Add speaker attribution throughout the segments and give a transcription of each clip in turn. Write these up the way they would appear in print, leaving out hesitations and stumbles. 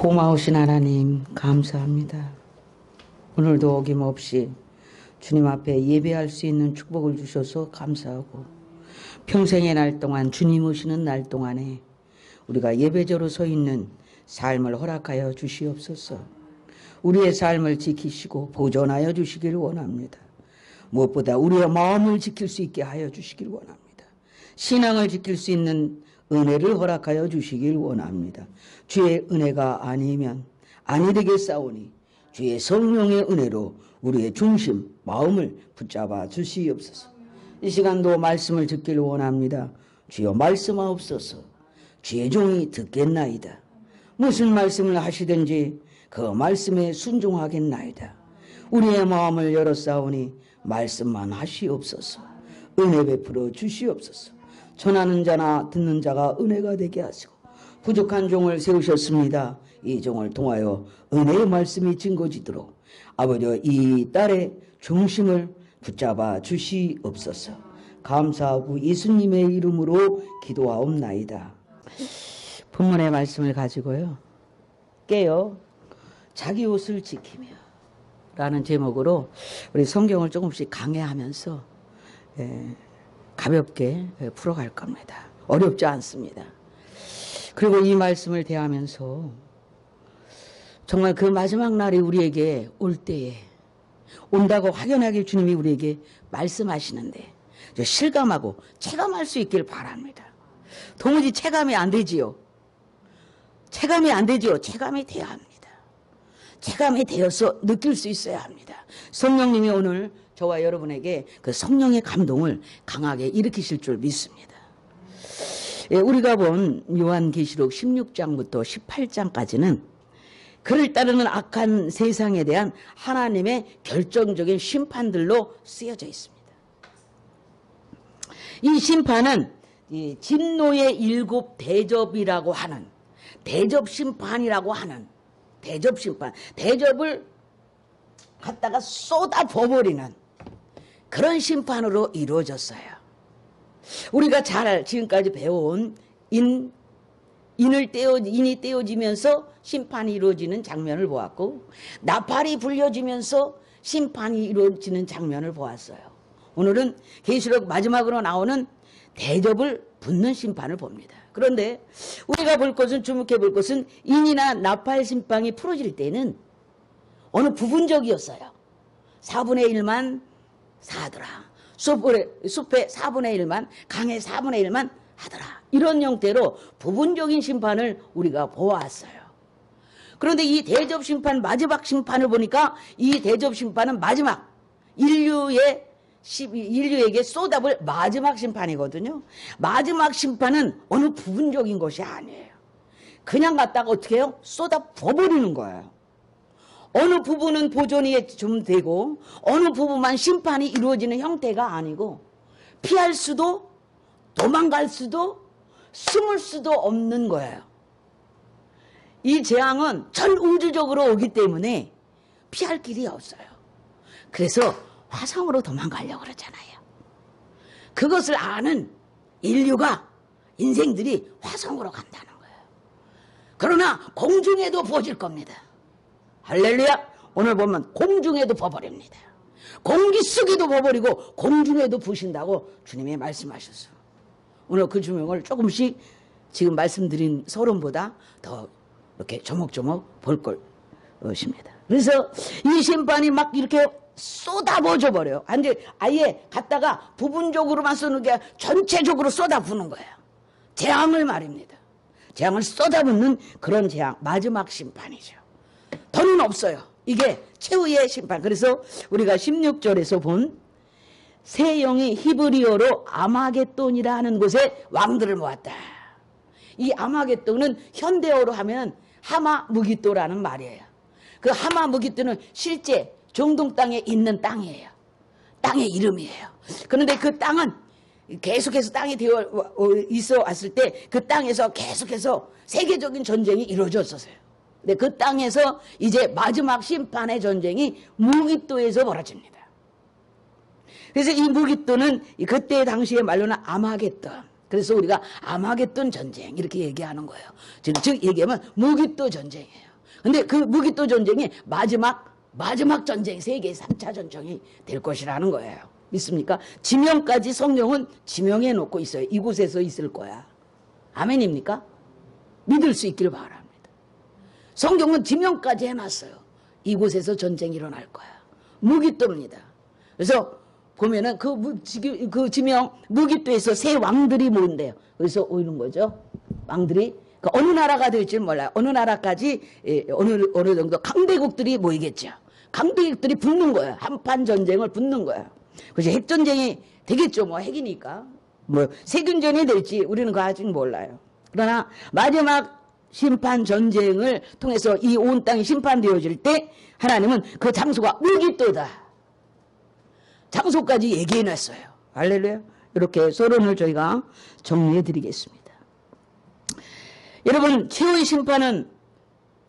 Speaker 1: 고마우신 하나님 감사합니다. 오늘도 어김없이 주님 앞에 예배할 수 있는 축복을 주셔서 감사하고 평생의 날 동안 주님 오시는 날 동안에 우리가 예배자로 서 있는 삶을 허락하여 주시옵소서. 우리의 삶을 지키시고 보존하여 주시기를 원합니다. 무엇보다 우리의 마음을 지킬 수 있게 하여 주시기를 원합니다. 신앙을 지킬 수 있는 은혜를 허락하여 주시길 원합니다. 주의 은혜가 아니면 아니 되겠사오니 주의 성령의 은혜로 우리의 중심, 마음을 붙잡아 주시옵소서. 이 시간도 말씀을 듣기를 원합니다. 주여 말씀하옵소서. 주의 종이 듣겠나이다. 무슨 말씀을 하시든지 그 말씀에 순종하겠나이다. 우리의 마음을 열었사오니 말씀만 하시옵소서. 은혜 베풀어 주시옵소서. 전하는 자나 듣는 자가 은혜가 되게 하시고 부족한 종을 세우셨습니다. 이 종을 통하여 은혜의 말씀이 증거지도록 아버지 이 딸의 중심을 붙잡아 주시옵소서. 감사하고 예수님의 이름으로 기도하옵나이다. 본문의 말씀을 가지고요. 깨어 자기 옷을 지키며 라는 제목으로 우리 성경을 조금씩 강해하면서 가볍게 풀어갈 겁니다. 어렵지 않습니다. 그리고 이 말씀을 대하면서 정말 그 마지막 날이 우리에게 올 때에 온다고 확연하게 주님이 우리에게 말씀하시는데 실감하고 체감할 수 있길 바랍니다. 도무지 체감이 안 되지요. 체감이 안 되지요. 체감이 돼야 합니다. 체감이 되어서 느낄 수 있어야 합니다. 성령님이 오늘 저와 여러분에게 그 성령의 감동을 강하게 일으키실 줄 믿습니다. 우리가 본 요한계시록 16장부터 18장까지는 그를 따르는 악한 세상에 대한 하나님의 결정적인 심판들로 쓰여져 있습니다. 이 심판은 이 진노의 7 대접이라고 하는 대접심판이라고 하는 대접심판, 대접을 갖다가 쏟아 부어버리는 그런 심판으로 이루어졌어요. 우리가 잘 지금까지 배워온 인이 떼어지면서 심판이 이루어지는 장면을 보았고 나팔이 불려지면서 심판이 이루어지는 장면을 보았어요. 오늘은 계시록 마지막으로 나오는 대접을 붙는 심판을 봅니다. 그런데 우리가 볼 것은 주목해 볼 것은 인이나 나팔 심판이 풀어질 때는 어느 부분적이었어요. 4분의 1만 사하더라. 숲의 4분의 1만, 강의 4분의 1만 하더라. 이런 형태로 부분적인 심판을 우리가 보았어요. 그런데 이 대접 심판, 마지막 심판을 보니까 이 대접 심판은 마지막 인류에게 쏟아볼 마지막 심판이거든요. 마지막 심판은 어느 부분적인 것이 아니에요. 그냥 갖다가 어떻게 해요? 쏟아 부어버리는 거예요. 어느 부분은 보존이 좀 되고 어느 부분만 심판이 이루어지는 형태가 아니고 피할 수도 도망갈 수도 숨을 수도 없는 거예요. 이 재앙은 전 우주적으로 오기 때문에 피할 길이 없어요. 그래서 화성으로 도망가려고 그러잖아요. 그것을 아는 인생들이 화성으로 간다는 거예요. 그러나 공중에도 부어질 겁니다. 할렐루야. 오늘 보면 공중에도 부어버립니다. 공기 속에도 부어버리고 공중에도 부으신다고 주님이 말씀하셨어요. 오늘 그 주명을 조금씩 지금 말씀드린 서론보다 더 이렇게 조목조목 볼 것입니다. 그래서 이 심판이 막 이렇게 쏟아부어져 버려요. 아예 갖다가 부분적으로만 쏘는 게 전체적으로 쏟아부는 거예요. 재앙을 말입니다. 재앙을 쏟아붓는 그런 재앙, 마지막 심판이죠. 더는 없어요. 이게 최후의 심판. 그래서 우리가 16절에서 본 새 영이 히브리어로 아마겟돈이라 하는 곳에 왕들을 모았다. 이 아마겟돈은 현대어로 하면 하마무깃도라는 말이에요. 그 하마무깃도는 실제 중동 땅에 있는 땅이에요. 땅의 이름이에요. 그런데 그 땅은 계속해서 땅이 되어 있어 왔을 때 그 땅에서 계속해서 세계적인 전쟁이 이루어졌었어요. 근데 그 땅에서 이제 마지막 심판의 전쟁이 무깃도에서 벌어집니다. 그래서 이 무깃도는 그때 당시의 말로는 아마겟돈. 그래서 우리가 아마겟돈 전쟁 이렇게 얘기하는 거예요. 즉 얘기하면 무깃도 전쟁이에요. 근데 그 무기토 전쟁이 마지막 전쟁, 세계 3차 전쟁이 될 것이라는 거예요. 믿습니까? 지명까지 성경은 지명해 놓고 있어요. 이곳에서 있을 거야. 아멘입니까? 믿을 수 있길 바랍니다. 성경은 지명까지 해놨어요. 이곳에서 전쟁이 일어날 거야. 무기토입니다. 그래서 보면은 그 지명 무기토에서 세 왕들이 모인대요. 그래서 오이는 거죠. 왕들이 어느 나라가 될지 몰라요. 어느 나라까지 어느 정도 강대국들이 모이겠죠. 강대국들이 붙는 거예요. 한판 전쟁을 붙는 거예요. 그래서 핵전쟁이 되겠죠. 뭐 핵이니까. 뭐 세균전이 될지 우리는 그거 아직 몰라요. 그러나 마지막 심판 전쟁을 통해서 이 온 땅이 심판되어질 때 하나님은 그 장소가 무기토다. 장소까지 얘기해놨어요. 할렐루야. 이렇게 서론을 저희가 정리해 드리겠습니다. 여러분, 최후의 심판은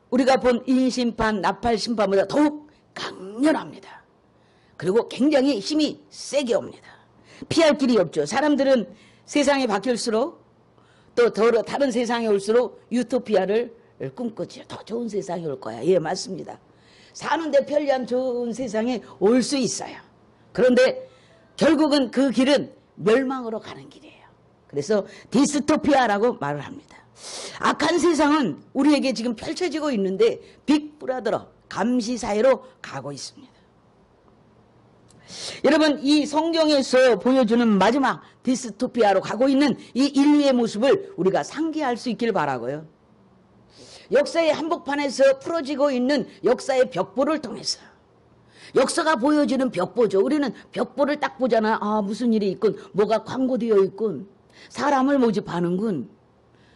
Speaker 1: 우리가 본 인심판, 나팔심판보다 더욱 강렬합니다. 그리고 굉장히 힘이 세게 옵니다. 피할 길이 없죠. 사람들은 세상이 바뀔수록 또 다른 세상에 올수록 유토피아를 꿈꾸죠. 더 좋은 세상이 올 거야. 예, 맞습니다. 사는데 편리한 좋은 세상에 올 수 있어요. 그런데 결국은 그 길은 멸망으로 가는 길이에요. 그래서 디스토피아라고 말을 합니다. 악한 세상은 우리에게 지금 펼쳐지고 있는데 빅브라더로 감시 사회로 가고 있습니다. 여러분, 이 성경에서 보여주는 마지막 디스토피아로 가고 있는 이 인류의 모습을 우리가 상기할 수 있길 바라고요. 역사의 한복판에서 풀어지고 있는 역사의 벽보를 통해서 역사가 보여주는 벽보죠. 우리는 벽보를 딱 보잖아. 아, 무슨 일이 있군. 뭐가 광고되어 있군. 사람을 모집하는군.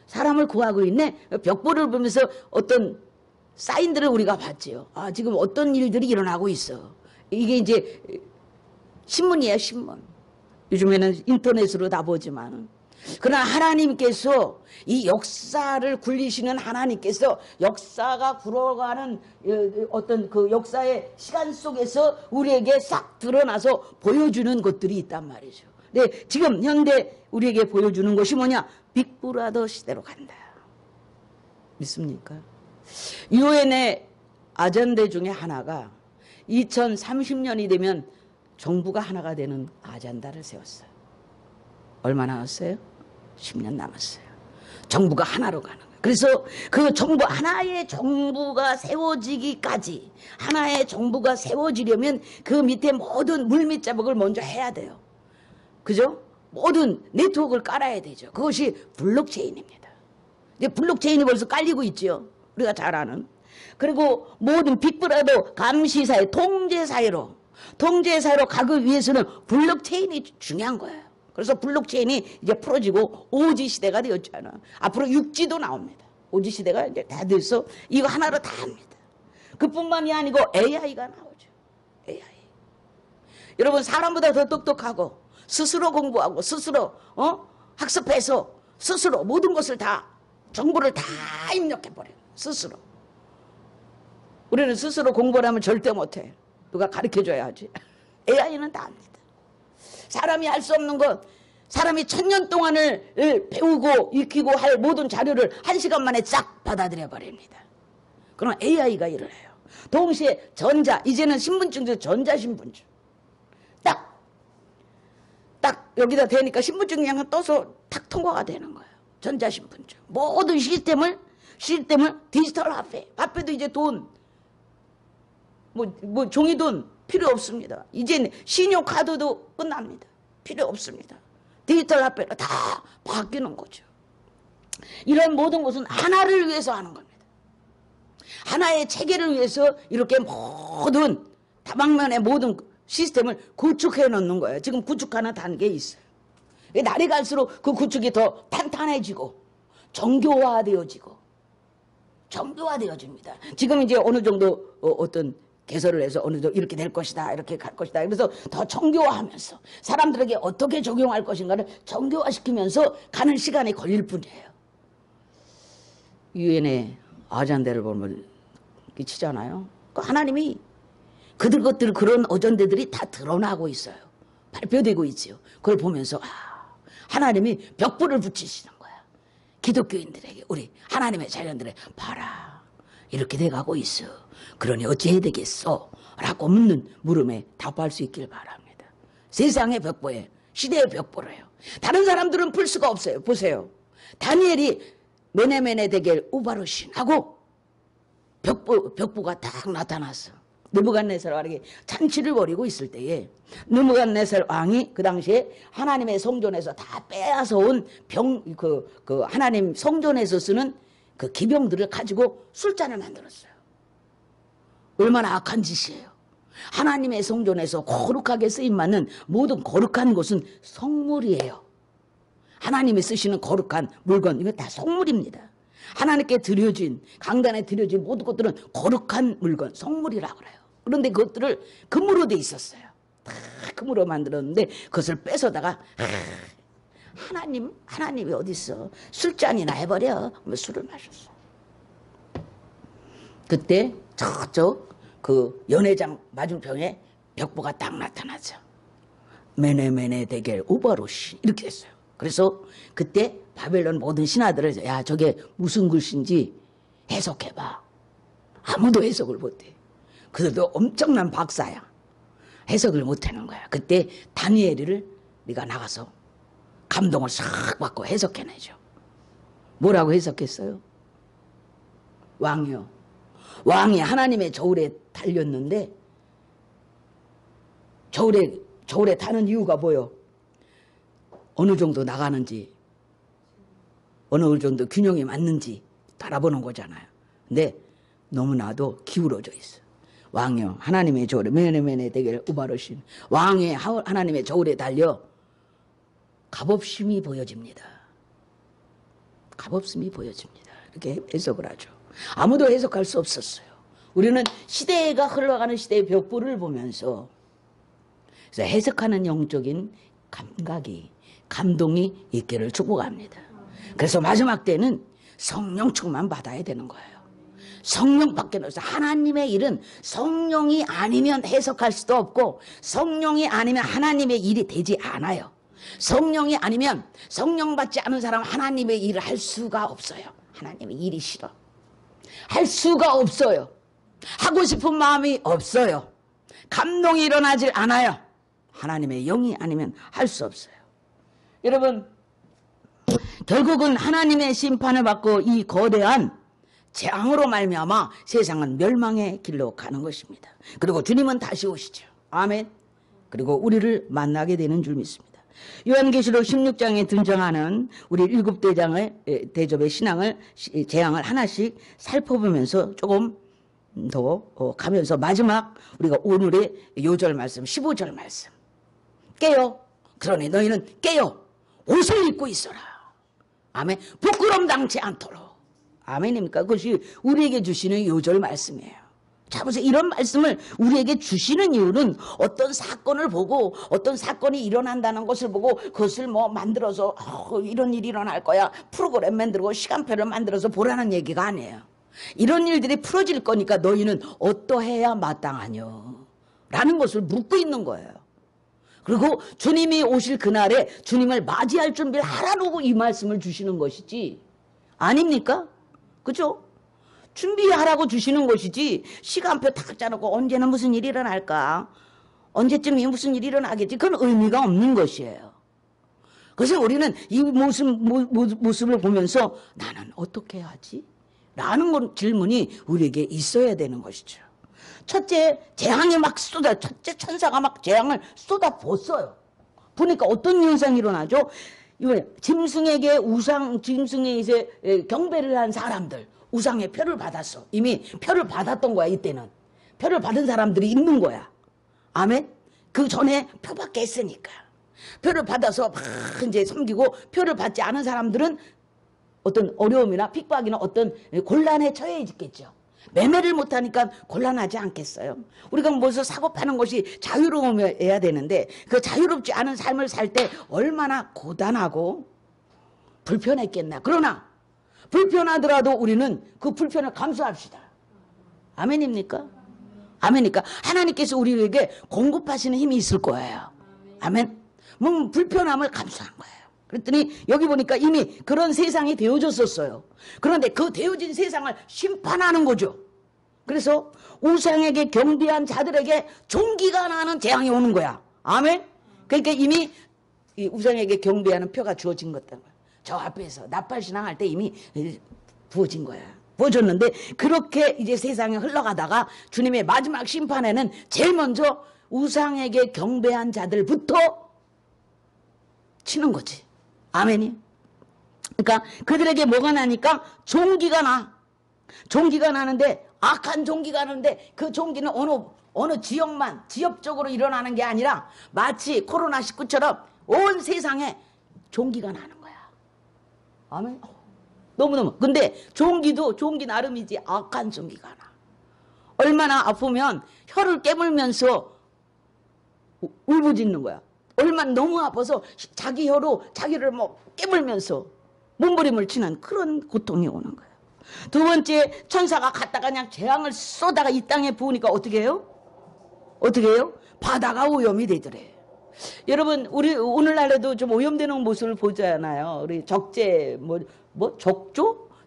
Speaker 1: 사람을 구하고 있네. 벽보를 보면서 어떤 사인들을 우리가 봤지요. 아, 지금 어떤 일들이 일어나고 있어. 이게 이제 신문이에요, 신문. 요즘에는 인터넷으로 다 보지만. 그러나 하나님께서 이 역사를 굴리시는 하나님께서 역사가 굴어가는 어떤 그 역사의 시간 속에서 우리에게 싹 드러나서 보여주는 것들이 있단 말이죠. 네, 지금 현대 우리에게 보여주는 것이 뭐냐? 빅브라더 시대로 간다. 믿습니까? 유엔의 아젠다 중에 하나가 2030년이 되면 정부가 하나가 되는 아젠다를 세웠어요. 얼마 남았어요? 10년 남았어요. 정부가 하나로 가는 거예요. 그래서 그 정부, 하나의 정부가 세워지기까지, 하나의 정부가 세워지려면 그 밑에 모든 물밑자국을 먼저 해야 돼요. 그죠? 모든 네트워크를 깔아야 되죠. 그것이 블록체인입니다. 이제 블록체인이 벌써 깔리고 있죠. 우리가 잘 아는. 그리고 모든 빅브라더 감시사회, 통제사회로 가기 위해서는 블록체인이 중요한 거예요. 그래서 블록체인이 이제 풀어지고 오지 시대가 되었잖아. 앞으로 6G도 나옵니다. 오지 시대가 이제 다 돼서 이거 하나로 다 합니다. 그뿐만이 아니고 AI가 나오죠. AI. 여러분, 사람보다 더 똑똑하고 스스로 공부하고 스스로 학습해서 스스로 모든 것을 다 정보를 다 입력해버려요. 스스로. 우리는 스스로 공부를 하면 절대 못해. 누가 가르쳐줘야 하지. AI는 다 합니다. 사람이 할 수 없는 것, 사람이 1000년 동안을 배우고 익히고 할 모든 자료를 1시간 만에 싹 받아들여 버립니다. 그럼 AI가 일을 해요. 동시에 이제는 신분증도 전자신분증. 딱 여기다 대니까 신분증이 그냥 떠서 탁 통과가 되는 거예요. 전자신분증. 모든 시스템을 디지털 화폐도 이제 돈, 종이돈 필요 없습니다. 이제 신용카드도 끝납니다. 필요 없습니다. 디지털 화폐로 다 바뀌는 거죠. 이런 모든 것은 하나를 위해서 하는 겁니다. 하나의 체계를 위해서 이렇게 모든 다방면의 모든 시스템을 구축해 놓는 거예요. 지금 구축하는 단계에 있어요. 날이 갈수록 그 구축이 더 탄탄해지고 정교화되어집니다. 지금 이제 어느 정도 어떤 개설을 해서 어느 정도 이렇게 될 것이다, 이렇게 갈 것이다. 그래서 더 정교화하면서 사람들에게 어떻게 적용할 것인가를 정교화시키면서 가는 시간이 걸릴 뿐이에요. 유엔의 아젠다를 보면 끼치잖아요. 하나님이 것들 그런 어전대들이 다 드러나고 있어요. 발표되고 있지요. 그걸 보면서 하나님이 벽보를 붙이시는 거야. 기독교인들에게, 우리 하나님의 자녀들에게 봐라. 이렇게 돼가고 있어. 그러니 어찌해야 되겠어? 라고 묻는 물음에 답할 수 있길 바랍니다. 세상의 벽보에 시대의 벽보래요. 다른 사람들은 풀 수가 없어요. 보세요. 다니엘이 메네메네 대겔 우바르신 하고 벽보가 딱 나타났어. 느부갓네살 왕이 잔치를 벌이고 있을 때에 느부갓네살 왕이 그 당시에 하나님의 성전에서 다 빼앗아 온 하나님 성전에서 쓰는 그 기병들을 가지고 술잔을 만들었어요. 얼마나 악한 짓이에요. 하나님의 성전에서 거룩하게 쓰임받는 모든 거룩한 것은 성물이에요. 하나님이 쓰시는 거룩한 물건, 이거 다 성물입니다. 하나님께 드려진, 강단에 드려진 모든 것들은 거룩한 물건, 성물이라고 그래요. 그런데 그것들을 금으로 돼 있었어요. 다 금으로 만들었는데 그것을 뺏어다가 하나님이 어디 있어? 술잔이나 해버려. 술을 마셨어. 그때 저쪽 그 연회장 맞은편에 벽보가 딱 나타나죠. 메네메네 대겔 우바루시 이렇게 했어요. 그래서 그때 바벨론 모든 신하들을 야 저게 무슨 글씨인지 해석해봐. 아무도 해석을 못해. 그들도 엄청난 박사야. 해석을 못하는 거야. 그때 다니엘을 네가 나가서 감동을 싹 받고 해석해내죠. 뭐라고 해석했어요? 왕이 하나님의 저울에 달렸는데 저울에 타는 이유가 뭐요? 어느 정도 나가는지 어느 정도 균형이 맞는지 바라보는 거잖아요. 근데 너무나도 기울어져 있어. 왕이요 하나님의 저울에 메네메네 대겔 우바르신 왕이 하나님의 저울에 달려 값없음이 보여집니다. 값없음이 보여집니다. 이렇게 해석을 하죠. 아무도 해석할 수 없었어요. 우리는 시대가 흘러가는 시대의 벽보를 보면서 그래서 해석하는 영적인 감동이 있기를 축복합니다. 그래서 마지막 때는 성령 충만 받아야 되는 거예요. 성령밖에 없어요. 하나님의 일은 성령이 아니면 해석할 수도 없고 성령이 아니면 하나님의 일이 되지 않아요. 성령이 아니면 성령 받지 않은 사람은 하나님의 일을 할 수가 없어요. 하나님의 일이 싫어. 할 수가 없어요. 하고 싶은 마음이 없어요. 감동이 일어나질 않아요. 하나님의 영이 아니면 할 수 없어요. 여러분 결국은 하나님의 심판을 받고 이 거대한 재앙으로 말미암아 세상은 멸망의 길로 가는 것입니다. 그리고 주님은 다시 오시죠. 아멘. 그리고 우리를 만나게 되는 줄 믿습니다. 요한계시록 16장에 등장하는 우리 7대장의 대접의 재앙을 하나씩 살펴보면서 조금 더 가면서 마지막 우리가 오늘의 요절 말씀 15절 말씀 깨요. 그러니 너희는 깨요. 옷을 입고 있어라. 아멘. 부끄럼 당치 않도록. 아멘입니까? 그것이 우리에게 주시는 요절 말씀이에요. 자 보세요. 이런 말씀을 우리에게 주시는 이유는 어떤 사건을 보고 어떤 사건이 일어난다는 것을 보고 그것을 만들어서 이런 일이 일어날 거야 프로그램 만들고 시간표를 만들어서 보라는 얘기가 아니에요. 이런 일들이 풀어질 거니까 너희는 어떠해야 마땅하뇨 라는 것을 묻고 있는 거예요. 그리고 주님이 오실 그날에 주님을 맞이할 준비를 하라고 이 말씀을 주시는 것이지 아닙니까? 그죠? 준비하라고 주시는 것이지 시간표 딱 짜놓고 언제는 무슨 일이 일어날까? 언제쯤 무슨 일이 일어나겠지? 그건 의미가 없는 것이에요. 그래서 우리는 이 모습을 보면서 나는 어떻게 하지? 라는 질문이 우리에게 있어야 되는 것이죠. 첫째, 재앙이 막 첫째 천사가 막 재앙을 쏟아붓어요. 보니까 어떤 현상이 일어나죠? 짐승에게 짐승에게 경배를 한 사람들, 우상의 표를 받았어. 이미 표를 받았던 거야, 이때는. 표를 받은 사람들이 있는 거야. 아멘? 그 전에 표밖에 했으니까. 표를 받아서 막 이제 섬기고 표를 받지 않은 사람들은 어떤 어려움이나 핍박이나 어떤 곤란에 처해 있겠죠. 매매를 못하니까 곤란하지 않겠어요? 우리가 무엇을 사고 파는 것이 자유로워야 되는데 그 자유롭지 않은 삶을 살 때 얼마나 고단하고 불편했겠나. 그러나 불편하더라도 우리는 그 불편을 감수합시다. 아멘입니까? 아멘입니까? 하나님께서 우리에게 공급하시는 힘이 있을 거예요. 아멘? 불편함을 감수한 거예요. 그랬더니 여기 보니까 이미 그런 세상이 되어졌었어요. 그런데 그 되어진 세상을 심판하는 거죠. 그래서 우상에게 경배한 자들에게 종기가 나는 재앙이 오는 거야. 아멘? 그러니까 이미 이 우상에게 경배하는 표가 주어진 것다. 저 앞에서 나팔신앙 할 때 이미 부어진 거야. 부어졌는데 그렇게 이제 세상에 흘러가다가 주님의 마지막 심판에는 제일 먼저 우상에게 경배한 자들부터 치는 거지. 아멘이. 그러니까 그들에게 뭐가 나니까 종기가 나. 종기가 나는데 악한 종기가 나는데 그 종기는 어느 지역만 지역적으로 일어나는 게 아니라 마치 코로나19처럼 온 세상에 종기가 나는 거야. 아멘. 너무너무. 근데 종기도 종기 나름이지 악한 종기가 나. 얼마나 아프면 혀를 깨물면서 울부짖는 거야. 얼마나 너무 아파서 자기 혀로 자기를 뭐 깨물면서 몸부림을 치는 그런 고통이 오는 거야. 두 번째, 천사가 갔다가 그냥 재앙을 쏟아가 이 땅에 부으니까 어떻게 해요? 어떻게 해요? 바다가 오염이 되더래. 여러분, 우리 오늘날에도 좀 오염되는 모습을 보잖아요. 우리 적재,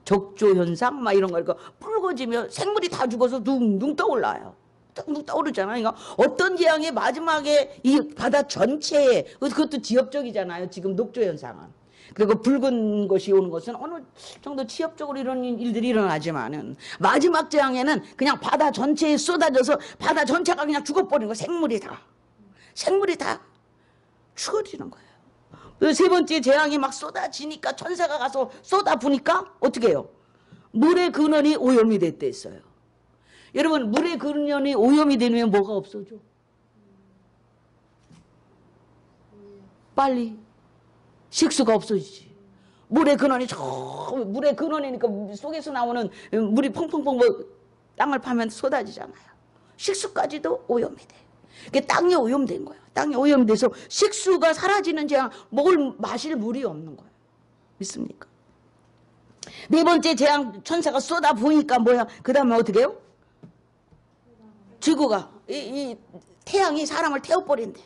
Speaker 1: 적조 현상? 막 이런 거, 붉어지면 생물이 다 죽어서 둥둥 떠올라요. 둥둥 떠오르잖아요. 그러니까 어떤 재앙이 마지막에 이 바다 전체에, 그것도 지역적이잖아요. 지금 녹조 현상은. 그리고 붉은 것이 오는 것은 어느 정도 지역적으로 이런 일들이 일어나지만은 마지막 재앙에는 그냥 바다 전체에 쏟아져서 바다 전체가 그냥 죽어버리는 거. 생물이 다 죽어지는 거예요. 세 번째 재앙이 막 쏟아지니까 천사가 가서 쏟아부니까 어떻게 해요? 물의 근원이 오염이 됐대 했어요. 여러분, 물의 근원이 오염이 되면 뭐가 없어져? 빨리 식수가 없어지지. 물의 근원이 물의 근원이니까 속에서 나오는 물이 펑펑펑 땅을 파면 쏟아지잖아요. 식수까지도 오염이 돼. 그게 땅이 오염된 거예요. 땅이 오염돼서 식수가 사라지는 재앙, 마실 물이 없는 거예요. 믿습니까? 네 번째 재앙, 천사가 쏟아 부으니까 뭐야? 그 다음에 어떻게 해요? 지구가, 이 태양이 사람을 태워버린대.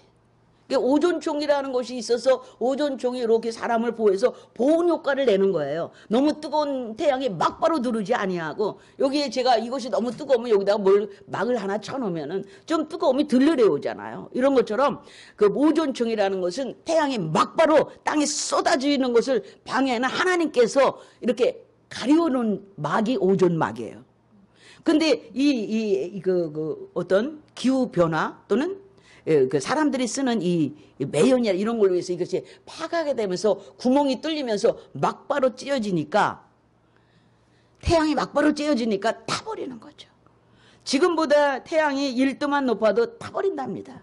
Speaker 1: 오존총이라는 것이 있어서 오존총이 이렇게 사람을 보호해서 보온 효과를 내는 거예요. 너무 뜨거운 태양이 막바로 들어오지 아니하고, 여기에 제가 이것이 너무 뜨거우면 여기다가 막을 하나 쳐놓으면은 좀 뜨거움이 덜 내려오잖아요. 이런 것처럼 그 오존총이라는 것은 태양이 막바로 땅에 쏟아지는 것을 방해하는 하나님께서 이렇게 가려놓은 막이 오존막이에요. 근데 어떤 기후 변화 또는 그 사람들이 쓰는 이 매연이나 이런 걸로 해서 이것이 파가게 되면서 구멍이 뚫리면서 막바로 찧어지니까, 태양이 막바로 찧어지니까 타버리는 거죠. 지금보다 태양이 1도만 높아도 타버린답니다.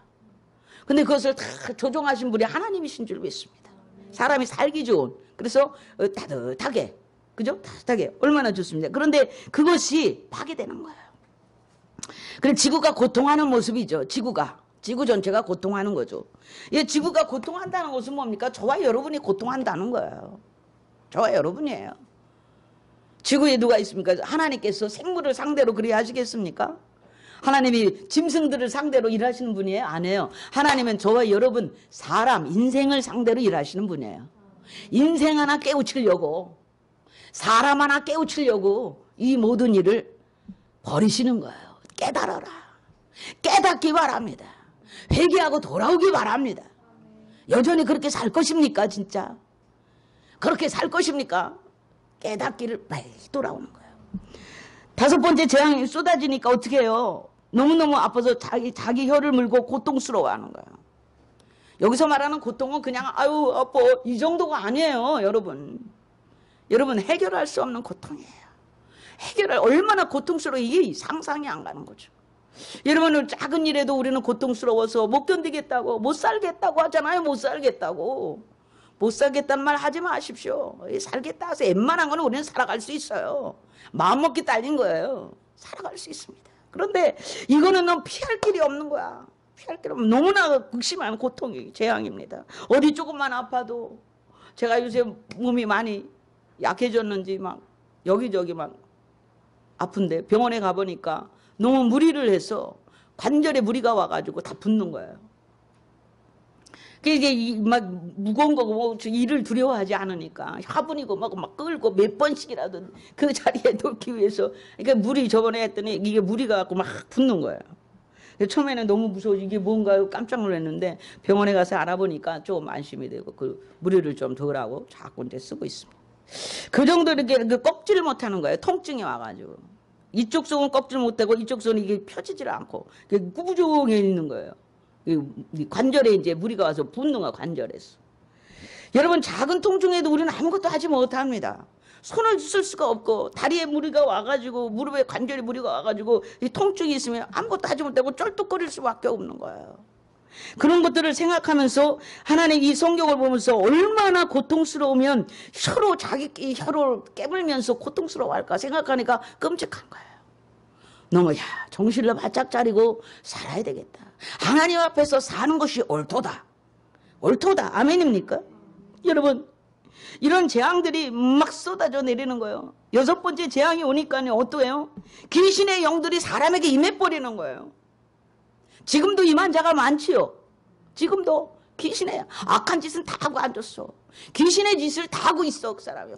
Speaker 1: 근데 그것을 다 조종하신 분이 하나님이신 줄 믿습니다. 사람이 살기 좋은, 그래서 따뜻하게, 그죠? 따뜻하게 얼마나 좋습니다. 그런데 그것이 파괴되는 거예요. 그래, 지구가 고통하는 모습이죠. 지구 전체가 고통하는 거죠. 지구가 고통한다는 것은 뭡니까? 저와 여러분이 고통한다는 거예요. 저와 여러분이에요. 지구에 누가 있습니까? 하나님께서 생물을 상대로 그리 하시겠습니까? 하나님이 짐승들을 상대로 일하시는 분이에요? 아니에요. 하나님은 저와 여러분, 사람, 인생을 상대로 일하시는 분이에요. 인생 하나 깨우치려고, 사람 하나 깨우치려고 이 모든 일을 벌이시는 거예요. 깨달아라. 깨닫기 바랍니다. 회개하고 돌아오기 바랍니다. 여전히 그렇게 살 것입니까? 진짜 그렇게 살 것입니까? 깨닫기를 빨리 돌아오는 거예요. 다섯 번째, 재앙이 쏟아지니까 어떻게 해요? 너무너무 아파서 자기 혀를 물고 고통스러워하는 거예요. 여기서 말하는 고통은 그냥 아유 아파 이 정도가 아니에요. 여러분 해결할 수 없는 고통이에요. 얼마나 고통스러워, 이게 상상이 안 가는 거죠. 여러분, 작은 일에도 우리는 고통스러워서 못 견디겠다고, 못 살겠다고 하잖아요. 못 살겠다는 말 하지 마십시오. 살겠다 해서 웬만한 거는 우리는 살아갈 수 있어요. 마음먹기 딸린 거예요. 살아갈 수 있습니다. 그런데 이거는 너무 피할 길이 없는 거야. 피할 길이 없는, 너무나 극심한 고통이, 재앙입니다. 어디 조금만 아파도, 제가 요새 몸이 많이 약해졌는지 막 여기저기 막 아픈데 병원에 가보니까 너무 무리를 해서 관절에 무리가 와가지고 다 붓는 거예요. 이게 막 무거운 거고 뭐 일을 두려워하지 않으니까 화분이고 막 끌고 몇 번씩이라도 그 자리에 놓기 위해서. 그러니까 물이 저번에 했더니 이게 무리가 갖고 막 붙는 거예요. 처음에는 너무 무서워 이게 뭔가 깜짝 놀랐는데 병원에 가서 알아보니까 좀 안심이 되고 그 무리를 좀 덜하고 자꾸 이제 쓰고 있습니다. 그 정도 이렇게 꺾지를 못하는 거예요. 통증이 와가지고 이쪽 손은 꺾질 못하고 이쪽 손은 이게 펴지질 않고 꾸부정해 있는 거예요. 이 관절에 이제 무리가 와서 붙는 거야, 관절에서. 여러분, 작은 통증에도 우리는 아무것도 하지 못합니다. 손을 쓸 수가 없고 다리에 무리가 와가지고 무릎에 관절에 무리가 와가지고 이 통증이 있으면 아무것도 하지 못하고 쩔뚝거릴 수밖에 없는 거예요. 그런 것들을 생각하면서 하나님 이 성경을 보면서 얼마나 고통스러우면 혀로 자기끼리 혀를 깨물면서 고통스러워할까 생각하니까 끔찍한 거예요. 너무 정신을 바짝 차리고 살아야 되겠다. 하나님 앞에서 사는 것이 옳도다. 옳도다. 아멘입니까? 여러분, 이런 재앙들이 막 쏟아져 내리는 거예요. 6번째 재앙이 오니까요. 어떠해요? 귀신의 영들이 사람에게 임해버리는 거예요. 지금도 임한 자가 많지요. 지금도 귀신의 악한 짓은 다 하고 앉았어. 귀신의 짓을 다 하고 있어. 그 사람이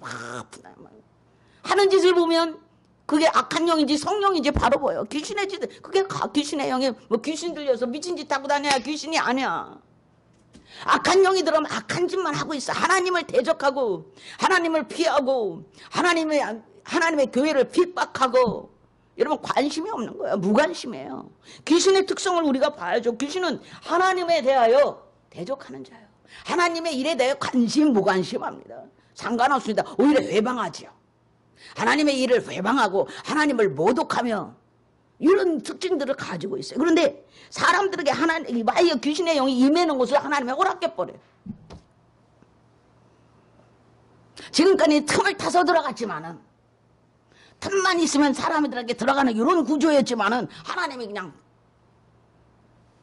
Speaker 1: 하는 짓을 보면 그게 악한 영인지 성령인지 바로 보여. 귀신의 짓, 그게 귀신의 영이 뭐 귀신 들려서 미친 짓 하고 다녀야 귀신이 아니야. 악한 영이 들어오면 악한 짓만 하고 있어. 하나님을 대적하고 하나님을 피하고 하나님의 교회를 핍박하고. 여러분, 관심이 없는 거예요. 무관심해요. 귀신의 특성을 우리가 봐야죠. 귀신은 하나님에 대하여 대적하는 자예요. 하나님의 일에 대해 관심 무관심합니다. 상관없습니다. 오히려 회방하지요. 하나님의 일을 회방하고 하나님을 모독하며 이런 특징들을 가지고 있어요. 그런데 사람들에게 만약 귀신의 영이 임하는 것을 하나님이 허락해버려요. 지금까지 틈을 타서 들어갔지만은, 틈만 있으면 사람들에게 들어가는 이런 구조였지만은 하나님이 그냥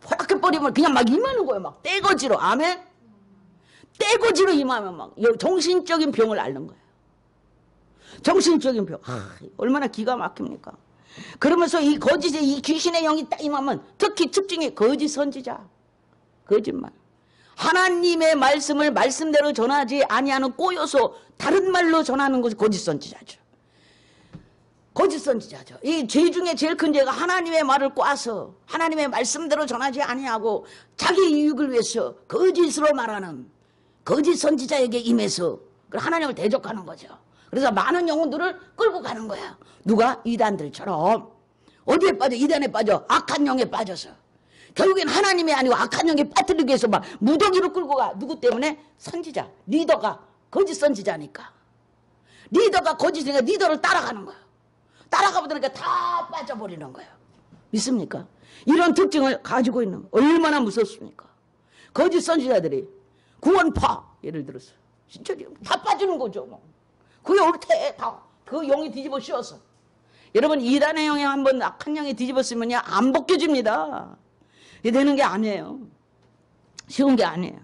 Speaker 1: 허락해버리면 그냥 막 임하는 거예요. 막 떼거지로. 아멘? 떼거지로 임하면 막 정신적인 병을 앓는 거예요. 정신적인 병. 얼마나 기가 막힙니까? 그러면서 이 거짓의 이 귀신의 영이 딱 임하면 특히 특징이 거짓 선지자. 거짓말. 하나님의 말씀을 말씀대로 전하지 아니하는 꼬여서 다른 말로 전하는 것이 거짓 선지자죠. 거짓 선지자죠. 이 죄 중에 제일 큰 죄가 하나님의 말을 꽈서 하나님의 말씀대로 전하지 아니하고 자기 이익을 위해서 거짓으로 말하는 거짓 선지자에게 임해서 하나님을 대적하는 거죠. 그래서 많은 영혼들을 끌고 가는 거야. 누가? 이단들처럼. 어디에 빠져? 이단에 빠져. 악한 영에 빠져서. 결국엔 하나님이 아니고 악한 영에 빠뜨리기 위해서 막 무더기로 끌고 가. 누구 때문에? 선지자. 리더가 거짓 선지자니까. 리더가 거짓이니까 리더를 따라가는 거야. 따라가 보니까 다 빠져버리는 거예요. 믿습니까? 이런 특징을 가지고 있는 거. 얼마나 무섭습니까? 거짓 선지자들이 구원파 예를 들어서 진짜 다 빠지는 거죠. 뭐. 그게 옳대. 다 그 영이 뒤집어 씌워서. 여러분, 이단의 영이 한번 악한 영이 뒤집었으면 안 벗겨집니다. 이게 되는 게 아니에요. 쉬운 게 아니에요.